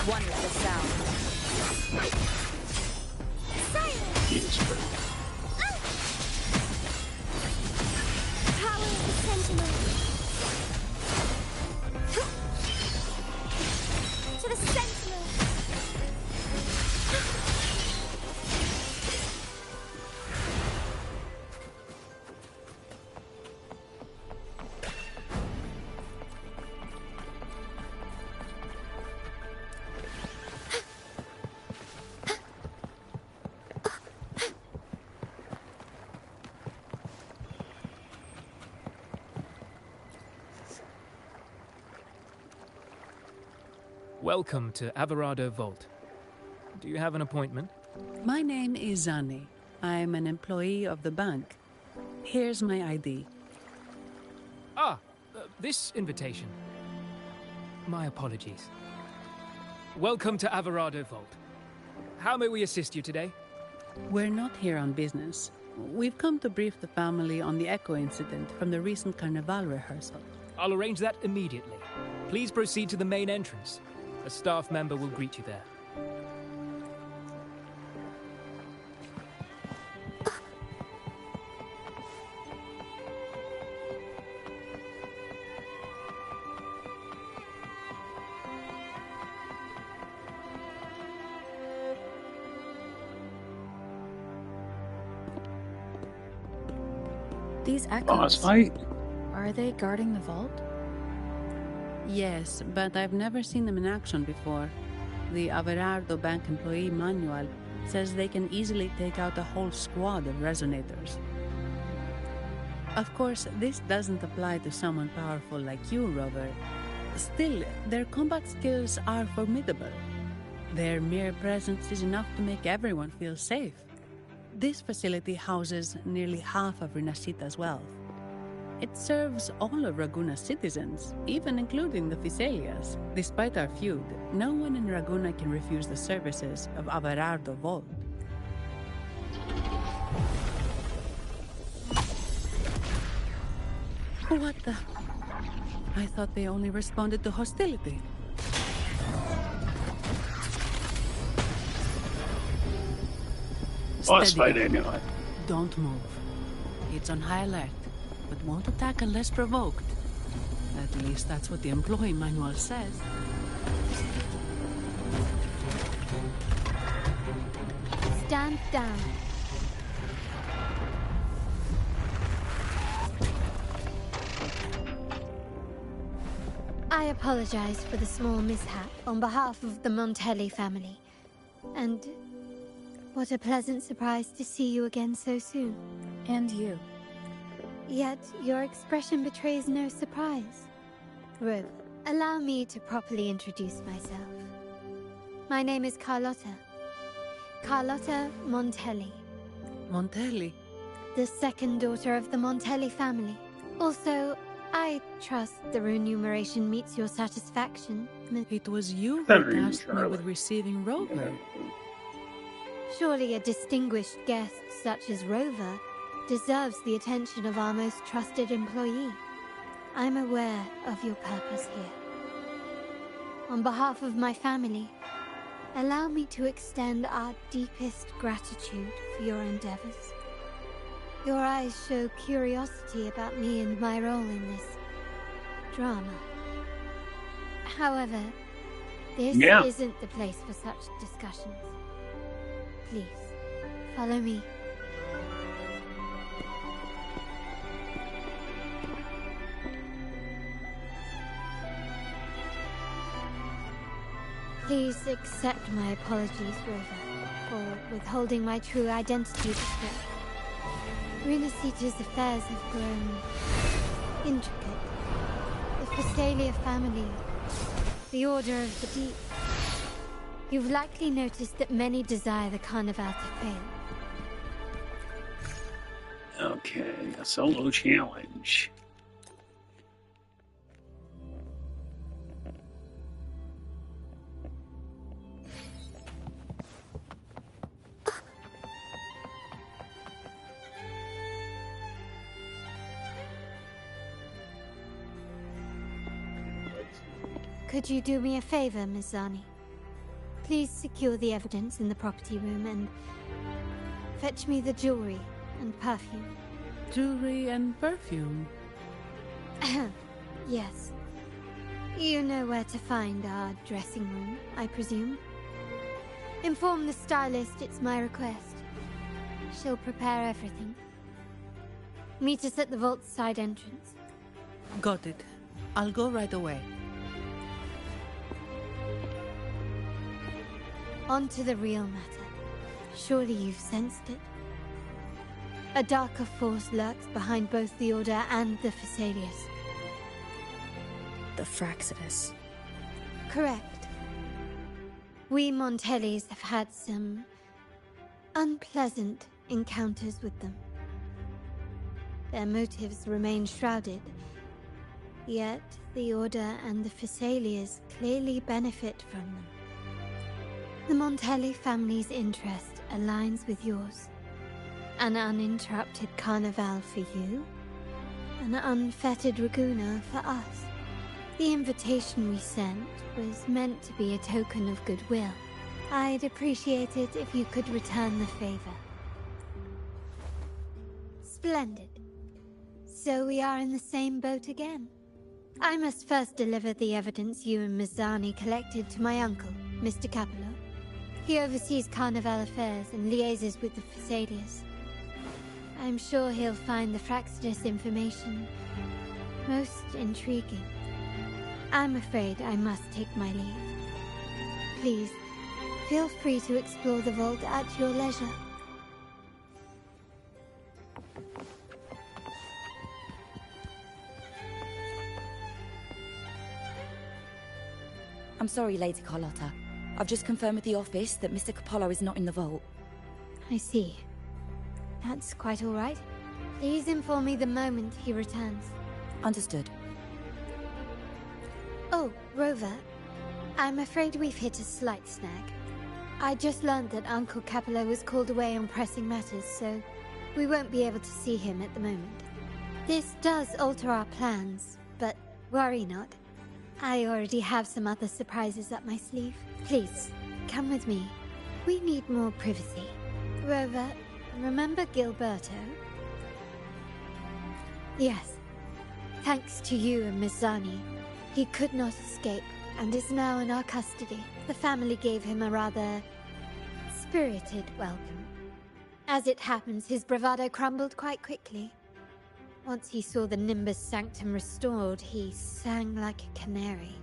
One with the sound. Power of the Sentinel. To the Sentinel. Welcome to Averado Vault. Do you have an appointment? My name is Zani. I'm an employee of the bank. Here's my ID. This invitation. My apologies. Welcome to Averado Vault. How may we assist you today? We're not here on business. We've come to brief the family on the Echo incident from the recent Carnival rehearsal. I'll arrange that immediately. Please proceed to the main entrance. A staff member will greet you there. These echoes. Boss fight? Are they guarding the vault? Yes, but I've never seen them in action before. The Averardo Bank employee manual says they can easily take out a whole squad of resonators. Of course, this doesn't apply to someone powerful like you, Rover. Still, their combat skills are formidable. Their mere presence is enough to make everyone feel safe. This facility houses nearly half of Rinascita's wealth. It serves all of Raguna's citizens, even including the Fiselias. Despite our feud, no one in Raguna can refuse the services of Averardo Vault. What the? I thought they only responded to hostility. Boss fight anyway. Don't move. It's on high alert, but won't attack unless provoked. At least that's what the employee manual says. Stand down. I apologize for the small mishap on behalf of the Montelli family. And what a pleasant surprise to see you again so soon. And you. Yet your expression betrays no surprise. Ruth, allow me to properly introduce myself. My name is Carlotta. Carlotta Montelli. Montelli. The second daughter of the Montelli family. Also, I trust the remuneration meets your satisfaction. It was you Thought who you were tasked me Charlotte. with receiving Rover. Surely a distinguished guest such as Rover deserves the attention of our most trusted employee. I'm aware of your purpose here. On behalf of my family, allow me to extend our deepest gratitude for your endeavors. Your eyes show curiosity about me and my role in this drama. However, this isn't the place for such discussions. Please, follow me. Please accept my apologies, Rover, for withholding my true identity this way. Rinasita's affairs have grown intricate. The Phasalia family, the Order of the Deep. You've likely noticed that many desire the Carnival to fail. Okay, a solo challenge. Could you do me a favor, Miss Zani? Please secure the evidence in the property room and fetch me the jewelry and perfume. Jewelry and perfume? Yes. You know where to find our dressing room, I presume? Inform the stylist it's my request. She'll prepare everything. Meet us at the vault's side entrance. Got it. I'll go right away. On to the real matter. Surely you've sensed it. A darker force lurks behind both the Order and the Phasalias. The Fraxidus. Correct. We Montellis have had some unpleasant encounters with them. Their motives remain shrouded, yet the Order and the Phasalias clearly benefit from them. The Montelli family's interest aligns with yours. An uninterrupted carnival for you, an unfettered Raguna for us. The invitation we sent was meant to be a token of goodwill. I'd appreciate it if you could return the favor. Splendid. So we are in the same boat again. I must first deliver the evidence you and Miss Zani collected to my uncle, Mr. Capello. He oversees Carnival affairs and liaises with the Phasaelias. I'm sure he'll find the Fraxidus information most intriguing. I'm afraid I must take my leave. Please, feel free to explore the vault at your leisure. I'm sorry, Lady Carlotta. I've just confirmed with the office that Mr. Capello is not in the vault. I see. That's quite all right. Please inform me the moment he returns. Understood. Oh, Rover. I'm afraid we've hit a slight snag. I just learned that Uncle Capello was called away on pressing matters, so we won't be able to see him at the moment. This does alter our plans, but worry not. I already have some other surprises up my sleeve. Please, come with me. We need more privacy. Rover, remember Gilberto? Yes. Thanks to you and Miss Zani, he could not escape and is now in our custody. The family gave him a rather spirited welcome. As it happens, his bravado crumbled quite quickly. Once he saw the Nimbus Sanctum restored, he sang like a canary.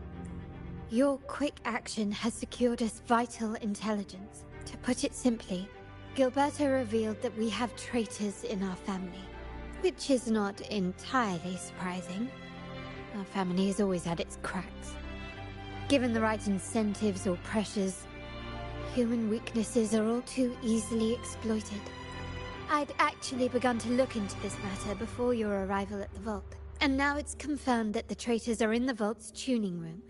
Your quick action has secured us vital intelligence. To put it simply, Gilberto revealed that we have traitors in our family, which is not entirely surprising. Our family has always had its cracks. Given the right incentives or pressures, human weaknesses are all too easily exploited. I'd actually begun to look into this matter before your arrival at the vault, and now it's confirmed that the traitors are in the vault's tuning room,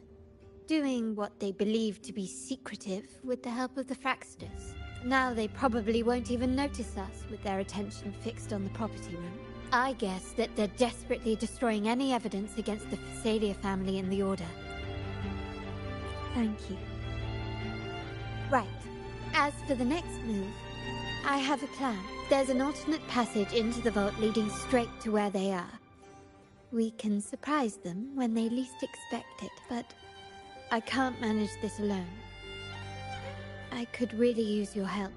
doing what they believe to be secretive with the help of the Fraxters. Now they probably won't even notice us with their attention fixed on the property room. I guess that they're desperately destroying any evidence against the Phasalia family in the Order. Thank you. Right. As for the next move, I have a plan. There's an alternate passage into the vault leading straight to where they are. We can surprise them when they least expect it, but I can't manage this alone. I could really use your help.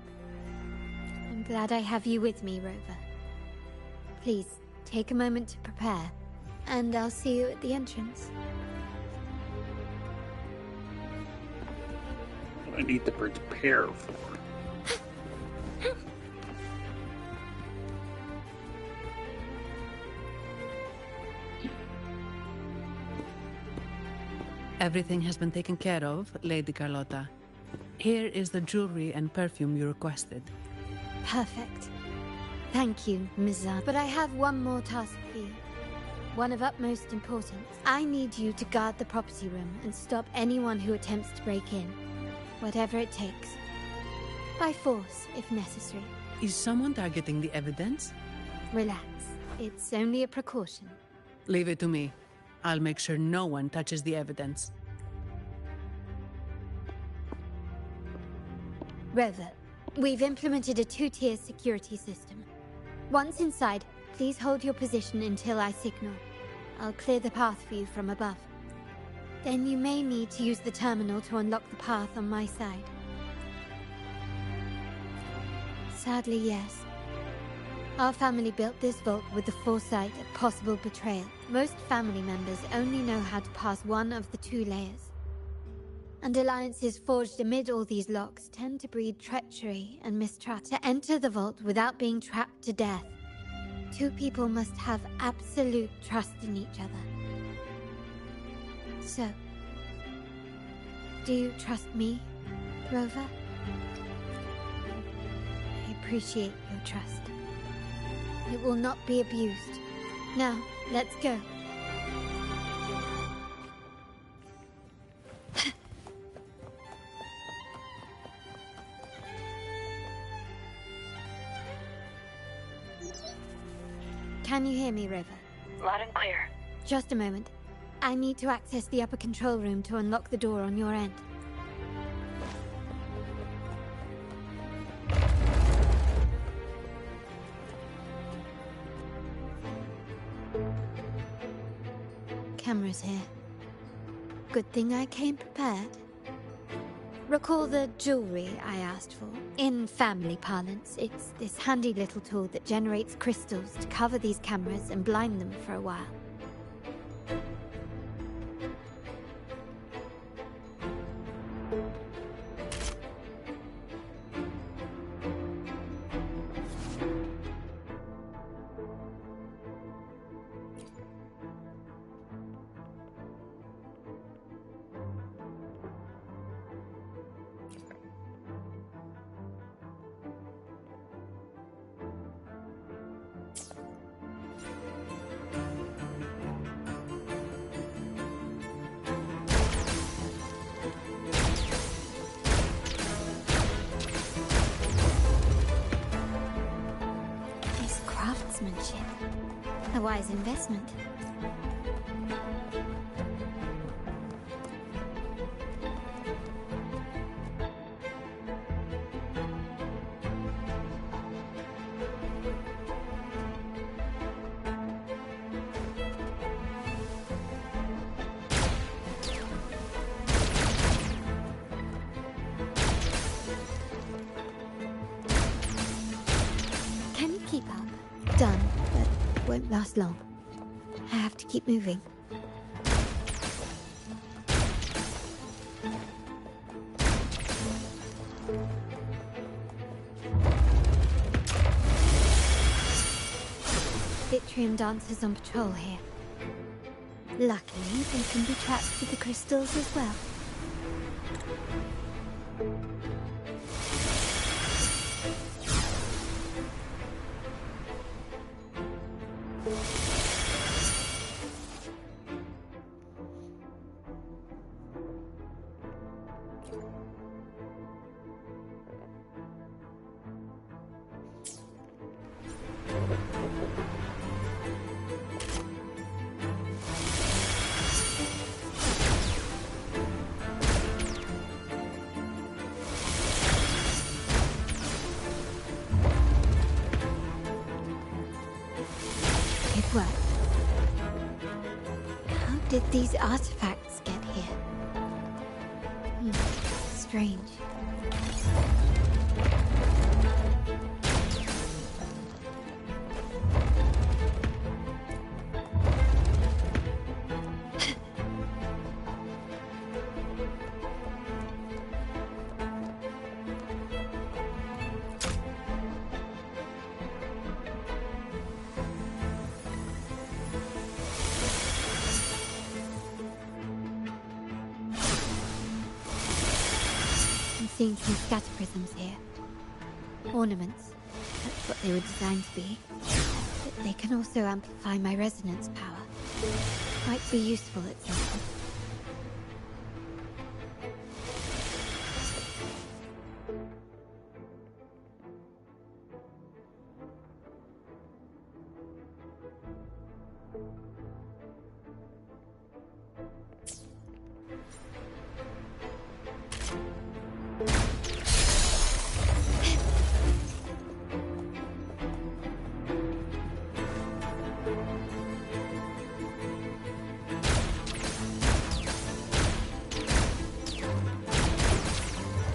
I'm glad I have you with me, Rover. Please, take a moment to prepare, and I'll see you at the entrance. What do I need to prepare for? Everything has been taken care of, Lady Carlotta. Here is the jewelry and perfume you requested. Perfect. Thank you, Ms. Zahn. But I have one more task for you. One of utmost importance. I need you to guard the property room and stop anyone who attempts to break in. Whatever it takes. By force, if necessary. Is someone targeting the evidence? Relax. It's only a precaution. Leave it to me. I'll make sure no one touches the evidence. Rover, we've implemented a 2-tier security system. Once inside, please hold your position until I signal. I'll clear the path for you from above. Then you may need to use the terminal to unlock the path on my side. Sadly, yes. Our family built this vault with the foresight of possible betrayal. Most family members only know how to pass one of the 2 layers. And alliances forged amid all these locks tend to breed treachery and mistrust. To enter the vault without being trapped to death, 2 people must have absolute trust in each other. So, do you trust me, Rover? I appreciate your trust. It will not be abused. Now, let's go. Can you hear me, Rover? Loud and clear. Just a moment. I need to access the upper control room to unlock the door on your end. Cameras here. Good thing I came prepared. Recall the jewelry I asked for? In family parlance, it's this handy little tool that generates crystals to cover these cameras and blind them for a while. A wise investment. Can you keep up? Done, but won't last long. I have to keep moving. Vitrium dancers on patrol here. Luckily, they can be trapped with the crystals as well. these artifacts get here? Strange. Seeing some scatter prisms here. Ornaments. That's what they were designed to be. But they can also amplify my resonance power. Might be useful at some point.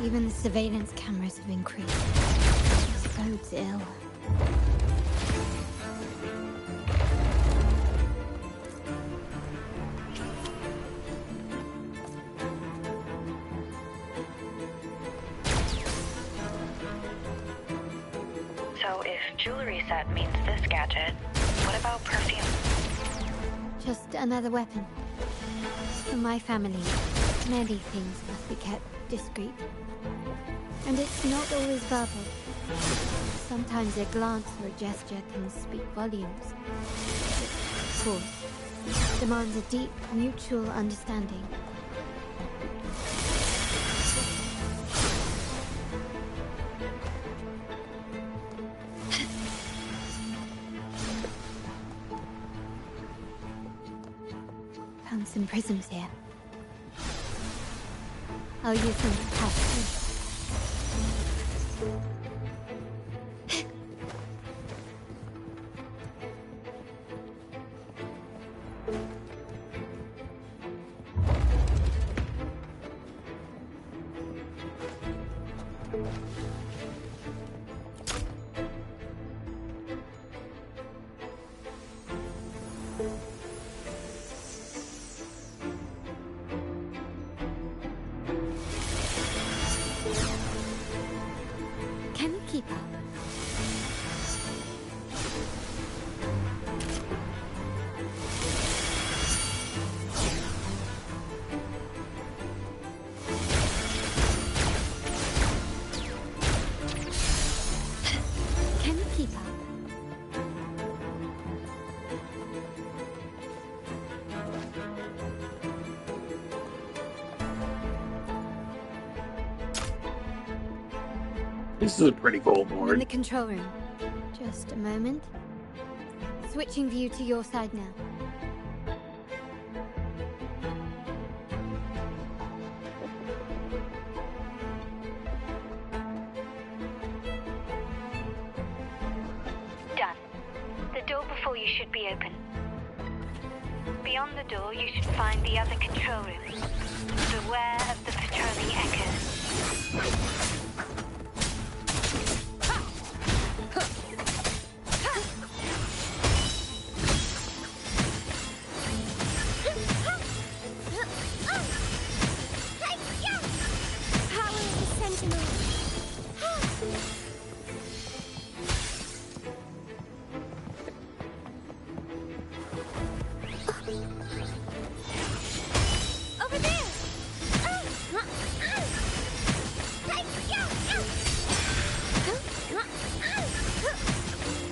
Even the surveillance cameras have increased. This bodes ill. So if jewelry set means this gadget, what about perfume? Just another weapon. For my family, many things must be kept discreet. And it's not always verbal. Sometimes a glance or a gesture can speak volumes. It, of course, demands a deep mutual understanding. Found some prisms here. I'll use them to pass through. Can you keep up? Can you keep up? This is a pretty cool I'm in board. the control room. Just a moment. Switching view to your side now. Done. The door before you should be open. Beyond the door, you should find the other control room. Beware of the patrolling echoes. Power of the Sentinel. Over there!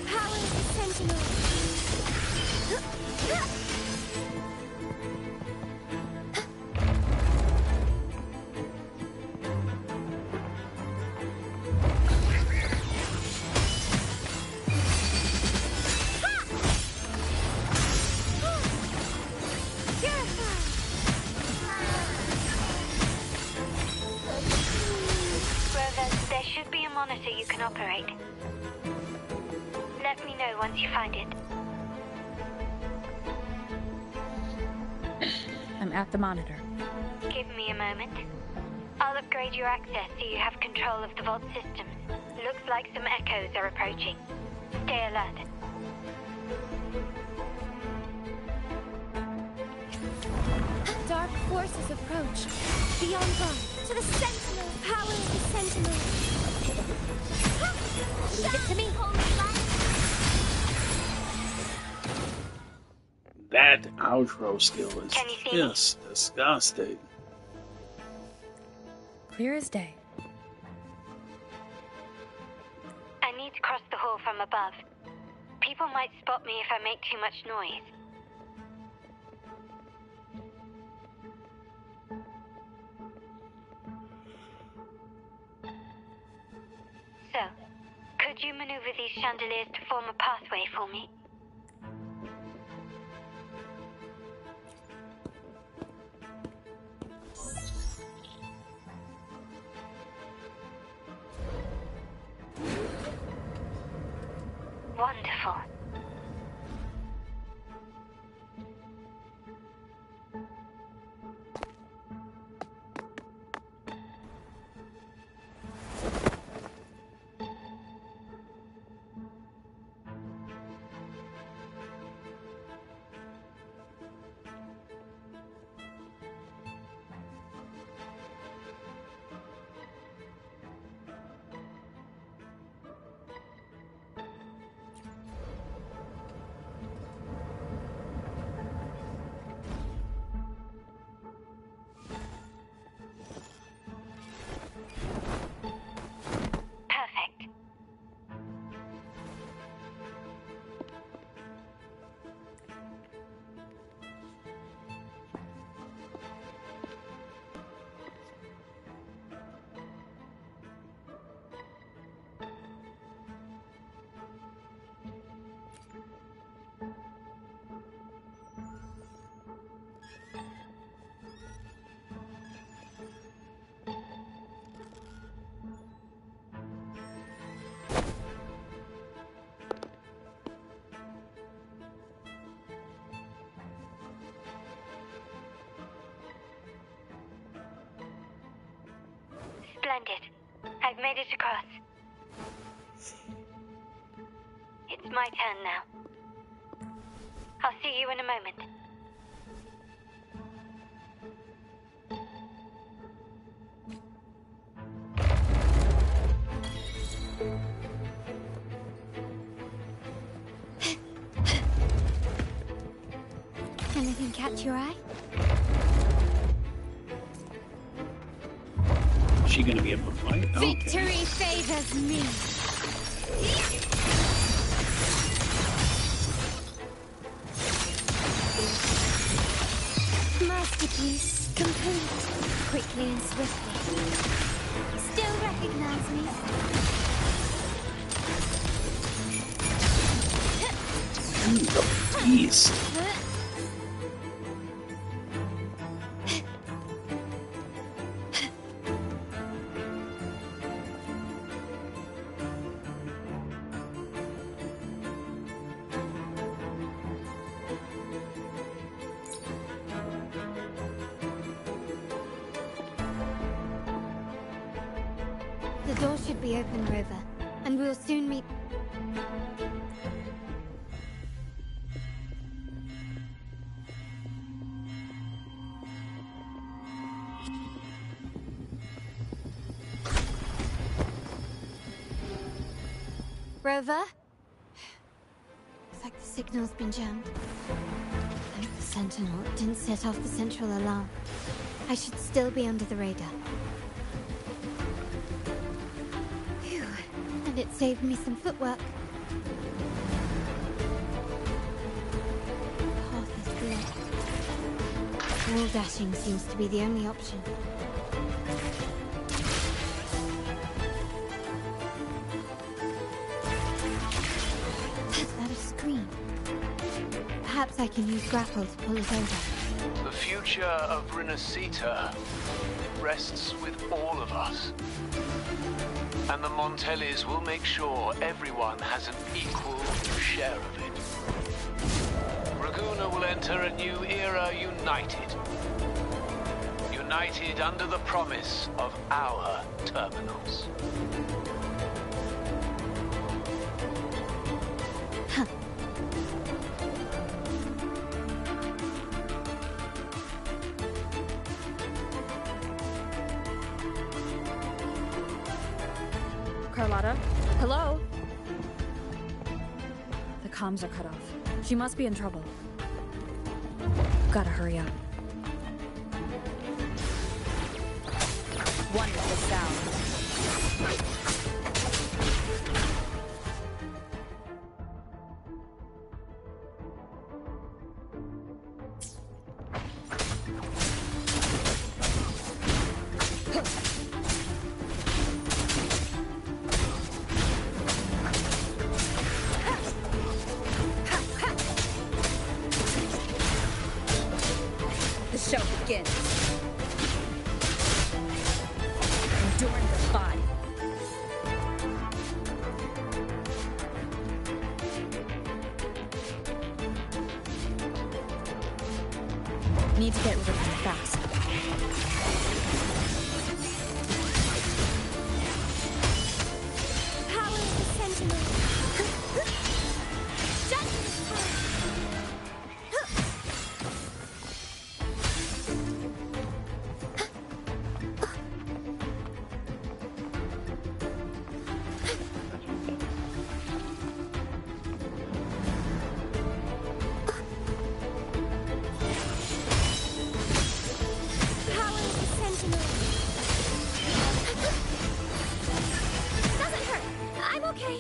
Power of the Sentinel. Rover, there should be a monitor you can operate. Let me know once you find it. at the monitor. Give me a moment. I'll upgrade your access so you have control of the vault systems. Looks like some echoes are approaching. Stay alert. Dark forces approach. Be on guard. To the Sentinel! Power of the Sentinel! Leave it to me! That outro skill is just disgusting. Clear as day. I need to cross the hall from above. People might spot me if I make too much noise. So, could you maneuver these chandeliers to form a pathway for me? Wonderful. Splendid. I've made it across. It's my turn now. I'll see you in a moment. Anything catch your eye? Is she gonna be able to fight? Okay. Victory favors me. Masterpiece complete. Quickly and swiftly. Still recognize me? Ooh, the beast. The door should be open, Rover, and we'll soon meet. Rover? Looks like the signal's been jammed. I hope the Sentinel didn't set off the central alarm. I should still be under the radar. Phew, and it saved me some footwork. Path is blocked. Wall dashing seems to be the only option. Is that a screen? Perhaps I can use grapple to pull it over. The future of Renacita rests with all of us. And the Montellis will make sure everyone has an equal share of it. Raguna will enter a new era united, united under the promise of our terminals. Carlotta? Hello? The comms are cut off. She must be in trouble. Gotta hurry up. One with the sound. The show begins. Enduring the body. Need to get rid of them fast. Power of the Sentinel. Judgment time. Power of the Sentinel. Doesn't hurt. I'm okay.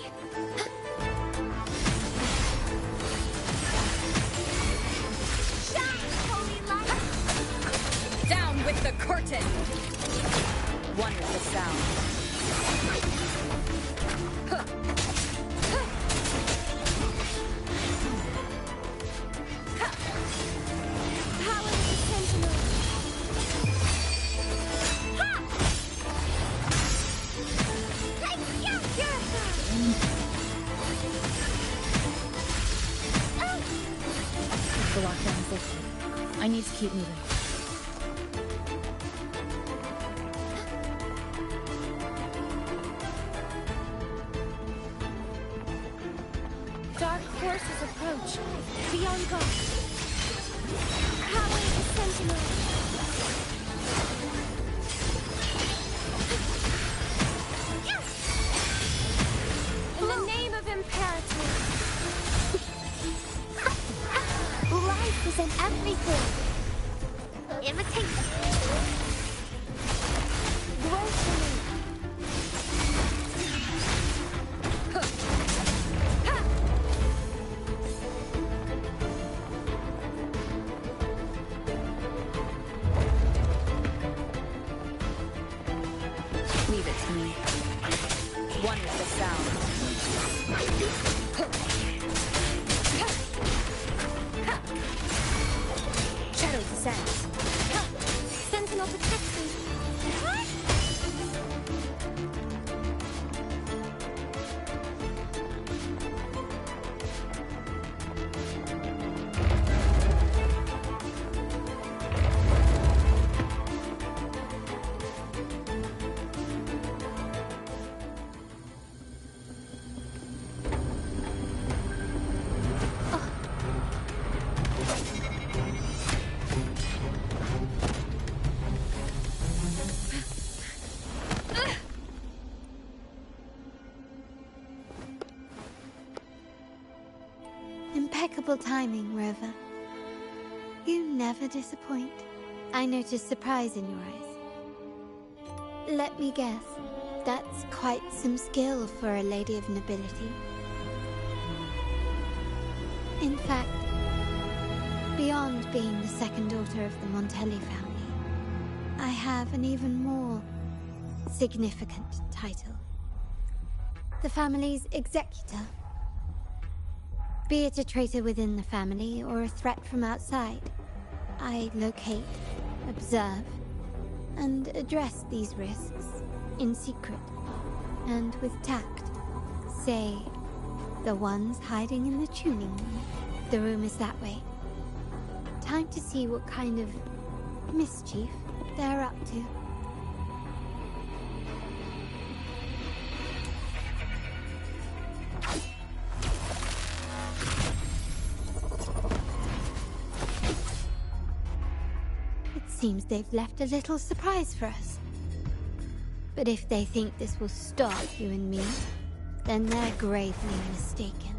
Shine, holy light. Down with the curtain! One with the sound. Power of the Sentinel. Ha! Take purify. The lockdown is lifted. I need to keep moving. Dark forces approach. Be on guard. Power of the Sentinel. In the name of Imperator. Life is in everything. Imitate. Grow for me. Leave it to me. One with the sound. Shadow descends. Sentinel protects me. Impeccable timing, Rover. You never disappoint. I notice surprise in your eyes. Let me guess. That's quite some skill for a lady of nobility. In fact, beyond being the second daughter of the Montelli family, I have an even more significant title. The family's executor. Be it a traitor within the family or a threat from outside, I locate, observe, and address these risks in secret and with tact. Say, the ones hiding in the tuning room. The room is that way. Time to see what kind of mischief they're up to. It seems they've left a little surprise for us. But if they think this will stop you and me, then they're gravely mistaken.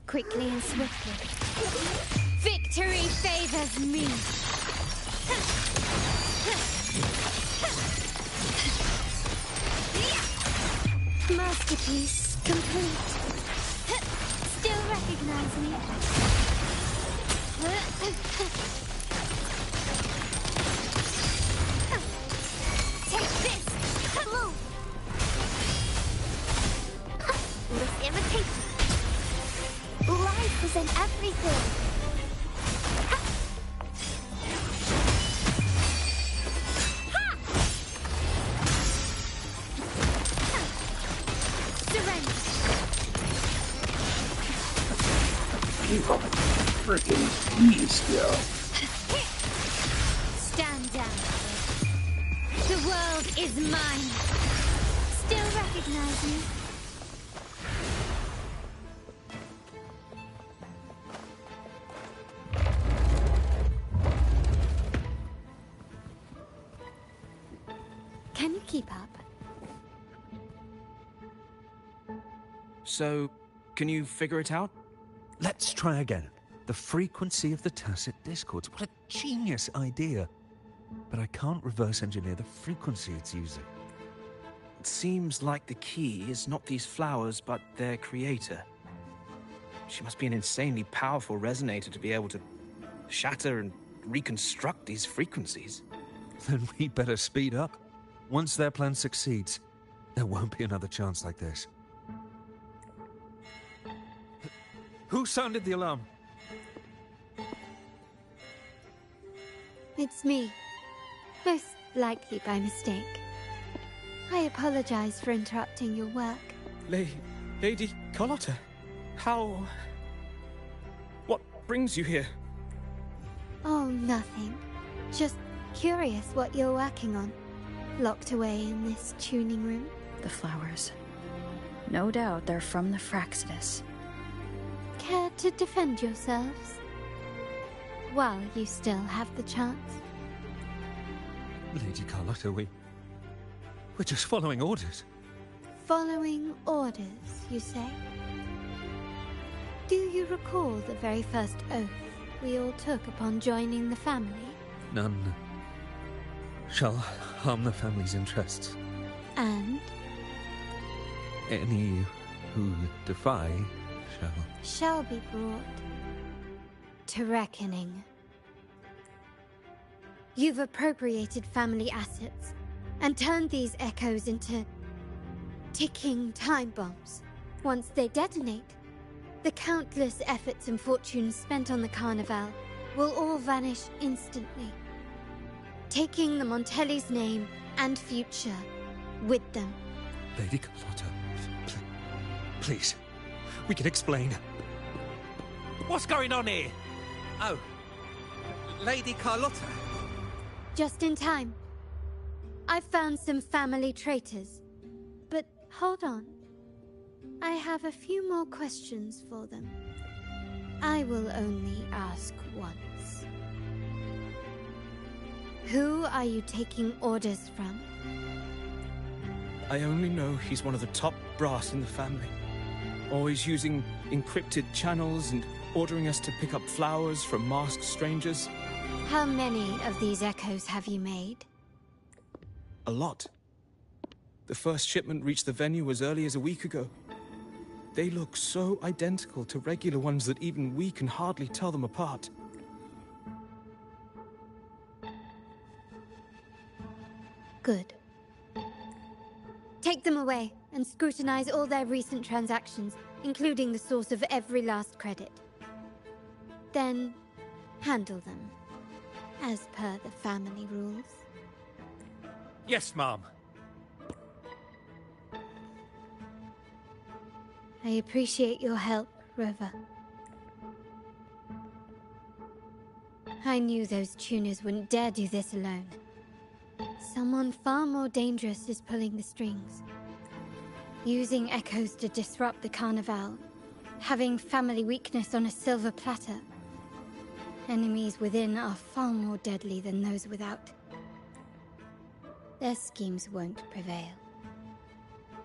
Quickly and swiftly. Victory favors me! Masterpiece complete. Still recognize me? Take this! Move! Let's imitate. Life is in everything. Surrender. You are a freaking beast, yo. Stand down. The world is mine. Still recognize me? Can you keep up? So, can you figure it out? Let's try again. The frequency of the tacit discords. What a genius idea. But I can't reverse engineer the frequency it's using. It seems like the key is not these flowers, but their creator. She must be an insanely powerful resonator to be able to shatter and reconstruct these frequencies. Then we better speed up. Once their plan succeeds, there won't be another chance like this. Who sounded the alarm? It's me. Most likely by mistake. I apologize for interrupting your work. Lady Carlotta, how... What brings you here? Oh, nothing. Just curious what you're working on. Locked away in this tuning room. The flowers. No doubt they're from the Fraxidus. Care to defend yourselves? While you still have the chance. Lady Carlotta, we're just following orders. Following orders, you say? Do you recall the very first oath we all took upon joining the family? None shall harm the family's interests. And? Any who defy shall be brought to reckoning. You've appropriated family assets and turned these echoes into ticking time bombs. Once they detonate, the countless efforts and fortunes spent on the Carnival will all vanish instantly, taking the Montelli's name and future with them. Lady Carlotta, please. We can explain. What's going on here? Oh, Lady Carlotta. Just in time. I've found some family traitors. But hold on. I have a few more questions for them. I will only ask once. Who are you taking orders from? I only know he's one of the top brass in the family. Always using encrypted channels and ordering us to pick up flowers from masked strangers. How many of these echoes have you made? A lot. The first shipment reached the venue as early as a week ago. They look so identical to regular ones that even we can hardly tell them apart. Good. Take them away and scrutinize all their recent transactions, including the source of every last credit. Then, handle them, as per the family rules. Yes, Mom. I appreciate your help, Rover. I knew those tuners wouldn't dare do this alone. Someone far more dangerous is pulling the strings. Using echoes to disrupt the Carnival. Having family weakness on a silver platter. Enemies within are far more deadly than those without. Their schemes won't prevail.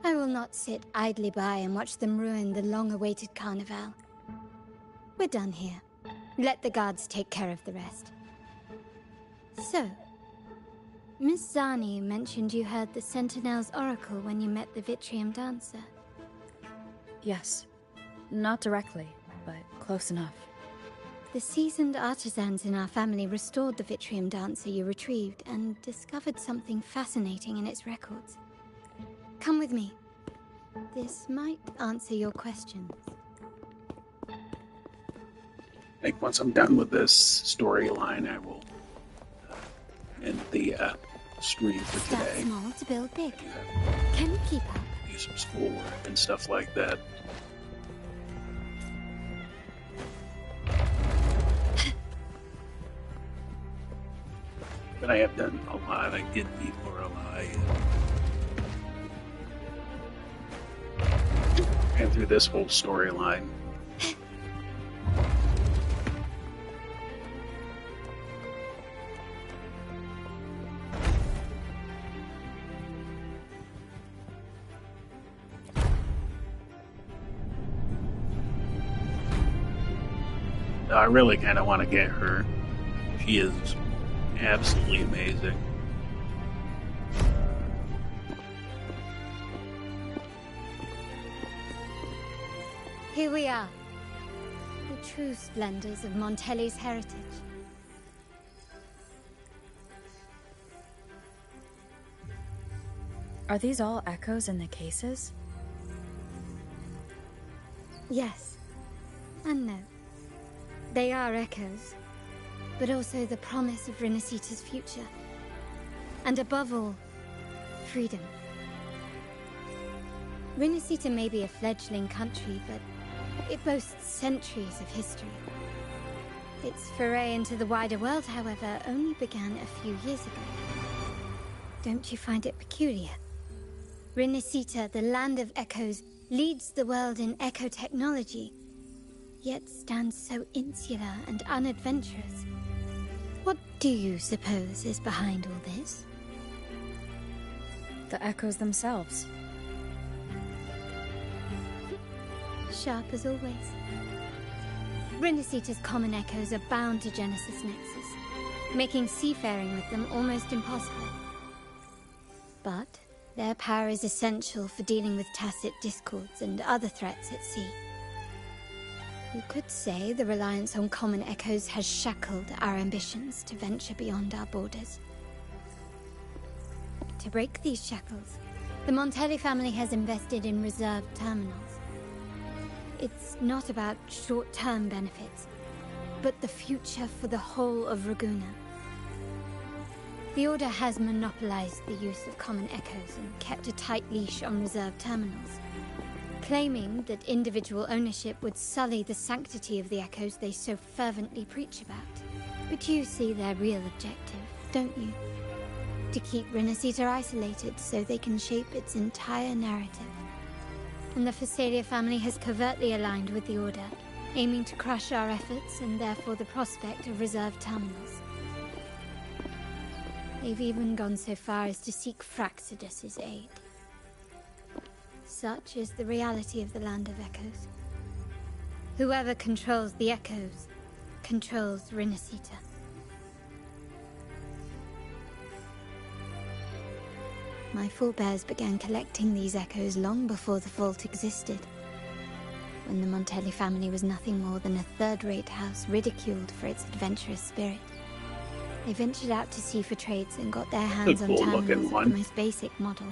I will not sit idly by and watch them ruin the long-awaited Carnival. We're done here. Let the guards take care of the rest. So, Miss Zani mentioned you heard the Sentinel's oracle when you met the Vitrium Dancer. Yes. Not directly, but close enough. The seasoned artisans in our family restored the Vitrium Dancer you retrieved and discovered something fascinating in its records. Come with me. This might answer your questions. I think once I'm done with this storyline, I will end the stream for Start today. small to build big. Can you keep up? Do some schoolwork and stuff like that. But I have done a lot. I did beat Lorelei. And through this whole storyline. I really kind of want to get her. She is absolutely amazing. Here we are. The true splendors of Montelli's heritage. Are these all echoes in the cases? Yes. And no. They are echoes, but also the promise of Renacita's future. And above all, freedom. Renacita may be a fledgling country, but it boasts centuries of history. Its foray into the wider world, however, only began a few years ago. Don't you find it peculiar? Renacita, the land of echoes, leads the world in echo technology, yet stands so insular and unadventurous. What do you suppose is behind all this? The echoes themselves. Sharp as always. Renacita's common echoes are bound to Genesis Nexus, making seafaring with them almost impossible. But their power is essential for dealing with tacit discords and other threats at sea. You could say the reliance on common echoes has shackled our ambitions to venture beyond our borders. To break these shackles, the Montelli family has invested in reserved terminals. It's not about short-term benefits, but the future for the whole of Ragusa. The Order has monopolized the use of common echoes and kept a tight leash on reserved terminals, claiming that individual ownership would sully the sanctity of the echoes they so fervently preach about. But you see their real objective, don't you? To keep Renacita isolated so they can shape its entire narrative. And the Phasalia family has covertly aligned with the Order, aiming to crush our efforts and therefore the prospect of reserved terminals. They've even gone so far as to seek Fraxidus's aid. Such is the reality of the Land of Echoes. Whoever controls the Echoes controls Renacita. My forebears began collecting these echoes long before the vault existed, when the Montelli family was nothing more than a third-rate house ridiculed for its adventurous spirit. They ventured out to sea for trades and got their hands on terminals of the most basic model.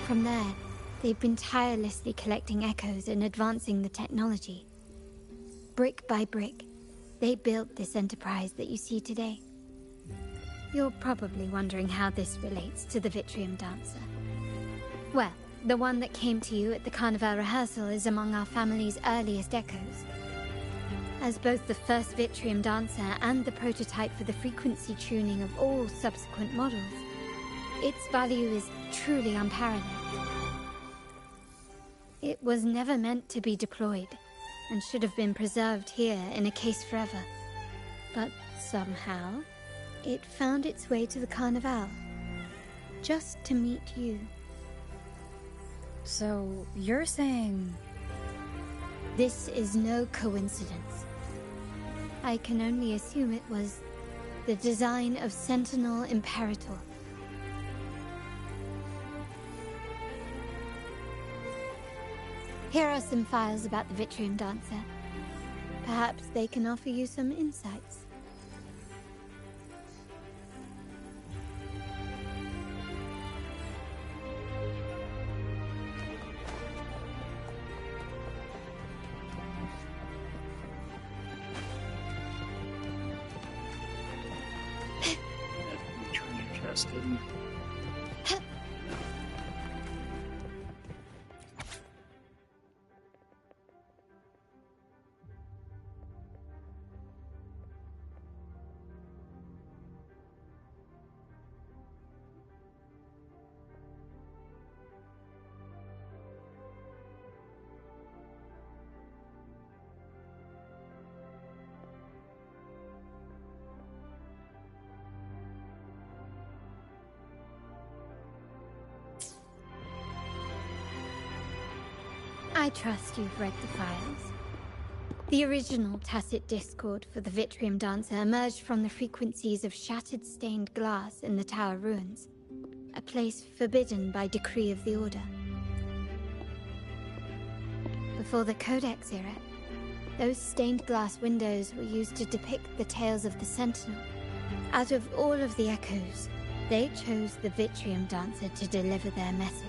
From there, they've been tirelessly collecting echoes and advancing the technology. Brick by brick, they built this enterprise that you see today. You're probably wondering how this relates to the Vitrium Dancer. Well, the one that came to you at the Carnival rehearsal is among our family's earliest echoes. As both the first Vitrium dancer and the prototype for the frequency tuning of all subsequent models, its value is truly unparalleled. It was never meant to be deployed, and should have been preserved here in a case forever. But somehow, it found its way to the Carnival, just to meet you. So, you're saying... This is no coincidence. I can only assume it was the design of Sentinel Imperator. Here are some files about the Vitrium Dancer. Perhaps they can offer you some insights. I trust you've read the files. The original tacit discord for the Vitrium Dancer emerged from the frequencies of shattered stained glass in the tower ruins, a place forbidden by decree of the Order. Before the Codex era, those stained glass windows were used to depict the tales of the Sentinel. Out of all of the echoes, they chose the Vitrium Dancer to deliver their message.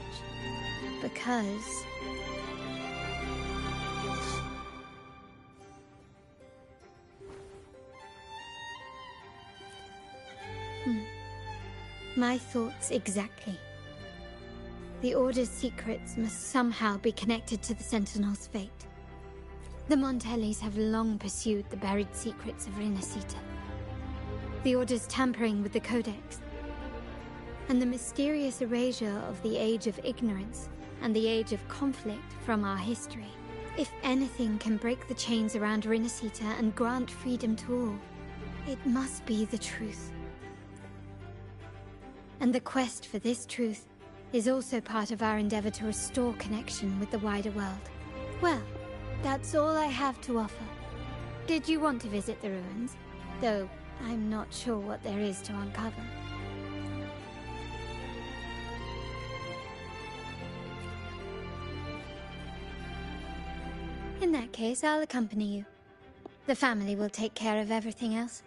Because... My thoughts exactly. The Order's secrets must somehow be connected to the Sentinel's fate. The Montellis have long pursued the buried secrets of Rinascita. The Order's tampering with the Codex, and the mysterious erasure of the Age of Ignorance and the Age of Conflict from our history. If anything can break the chains around Rinascita and grant freedom to all, it must be the truth. And the quest for this truth is also part of our endeavor to restore connection with the wider world. Well, that's all I have to offer. Did you want to visit the ruins? Though I'm not sure what there is to uncover. In that case, I'll accompany you. The family will take care of everything else.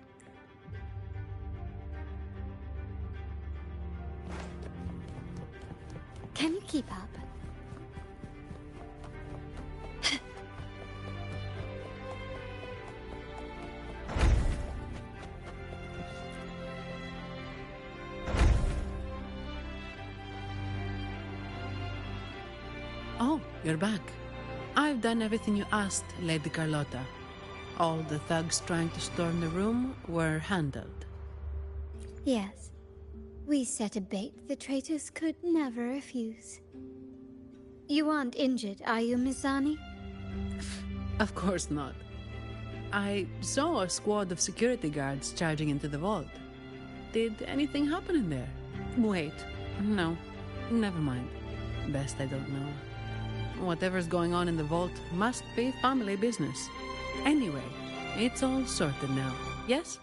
Can you keep up? Oh, you're back. I've done everything you asked, Lady Carlotta. All the thugs trying to storm the room were handled. Yes. We set a bait the traitors could never refuse. You aren't injured, are you, Miss Zani? Of course not. I saw a squad of security guards charging into the vault. Did anything happen in there? Wait, no. Never mind. Best I don't know. Whatever's going on in the vault must be family business. Anyway, it's all sorted now, yes?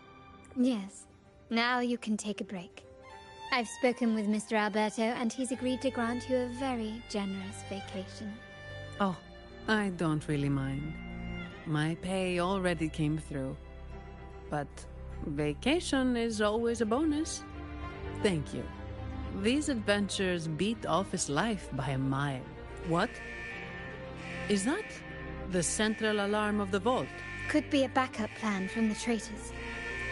Yes. Now you can take a break. I've spoken with Mr. Alberto, and he's agreed to grant you a very generous vacation. Oh, I don't really mind. My pay already came through. But vacation is always a bonus. Thank you. These adventures beat office life by a mile. What? Is that the central alarm of the vault? Could be a backup plan from the traitors.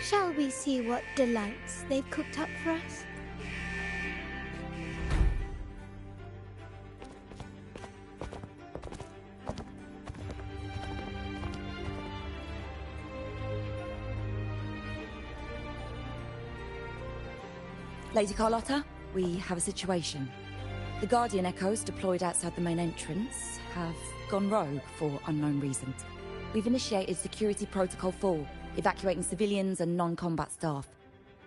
Shall we see what delights they've cooked up for us? Lady Carlotta, we have a situation. The Guardian Echoes deployed outside the main entrance have gone rogue for unknown reasons. We've initiated Security Protocol 4, evacuating civilians and non-combat staff.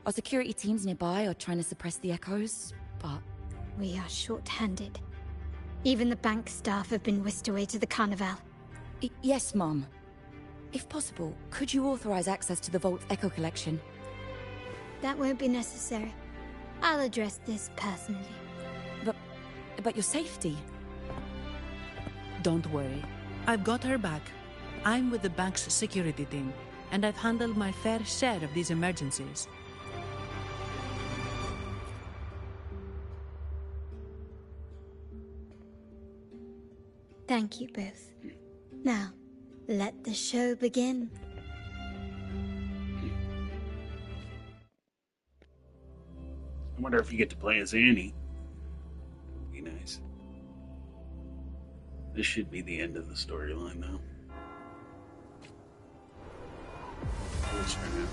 Our security teams nearby are trying to suppress the Echoes, but... We are short-handed. Even the bank staff have been whisked away to the Carnival. Yes, Mum. If possible, could you authorize access to the Vault's Echo collection? That won't be necessary. I'll address this personally. But your safety? Don't worry. I've got her back. I'm with the bank's security team, and I've handled my fair share of these emergencies. Thank you both. Now, let the show begin. I wonder if you get to play as Annie. Be nice. This should be the end of the storyline now. Close for now.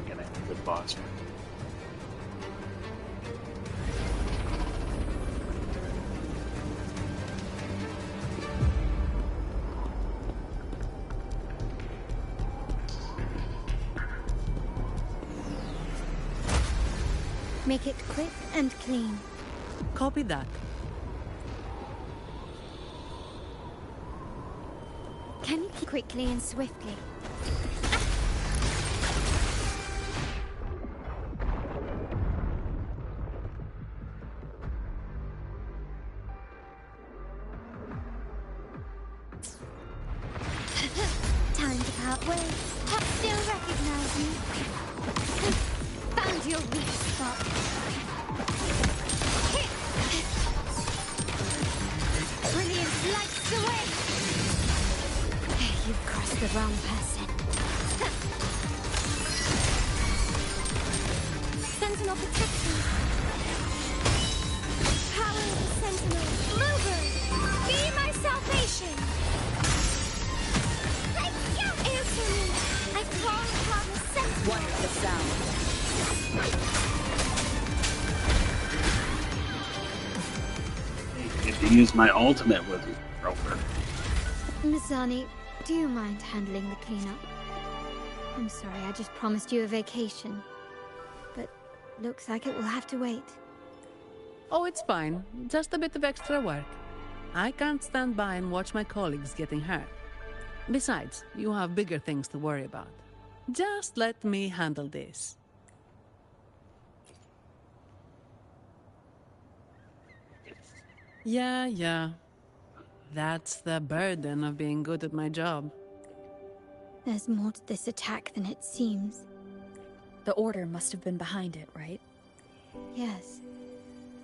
Gonna have the boss fight. Make it quick and clean. Copy that. Can you keep quickly and swiftly? Time to part ways. Still recognize me? Found your weak spot. Brilliant lights away. You've crossed the wrong person. Sentinel protection. Power of the Sentinel. Mover. Be my salvation. Answer me. I call upon the Sentinel. Wonderful sound. I get to use my ultimate with Roper. Mizani, do you mind handling the cleanup? I'm sorry, I just promised you a vacation. But looks like it will have to wait. Oh, it's fine. Just a bit of extra work. I can't stand by and watch my colleagues getting hurt. Besides, you have bigger things to worry about. Just let me handle this. Yeah. That's the burden of being good at my job. There's more to this attack than it seems. The Order must have been behind it, right? Yes.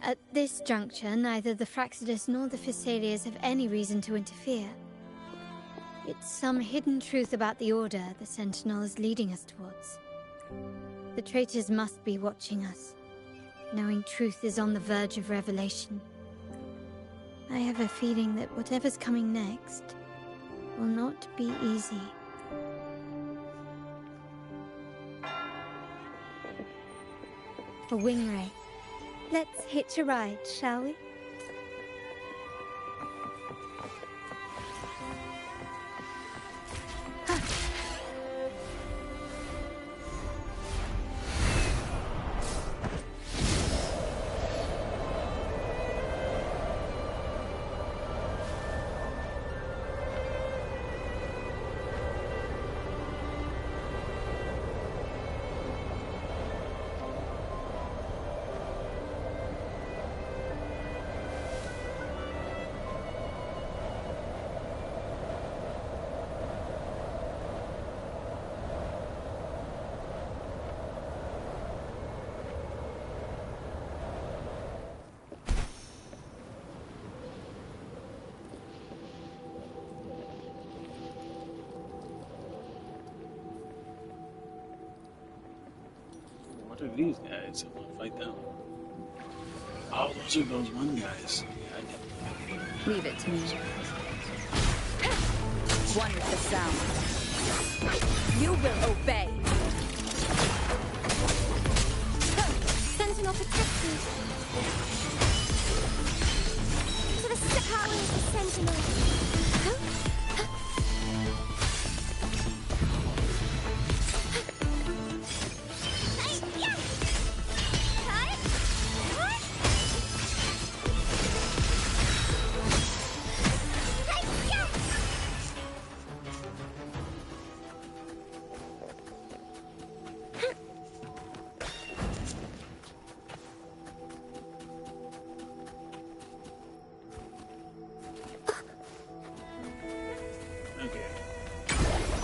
At this juncture, neither the Fraxidus nor the Physaelias have any reason to interfere. It's some hidden truth about the Order the Sentinel is leading us towards. The traitors must be watching us, knowing truth is on the verge of revelation. I have a feeling that whatever's coming next will not be easy. A wing ray. Let's hitch a ride, shall we? What are these guys? I want to fight them. Oh, those are those one guys. Leave it to me. Wonderful sound. You will obey.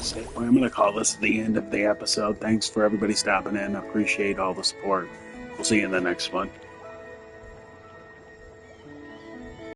standpoint, I'm going to call this the end of the episode. Thanks for everybody stopping in. I appreciate all the support. We'll see you in the next one.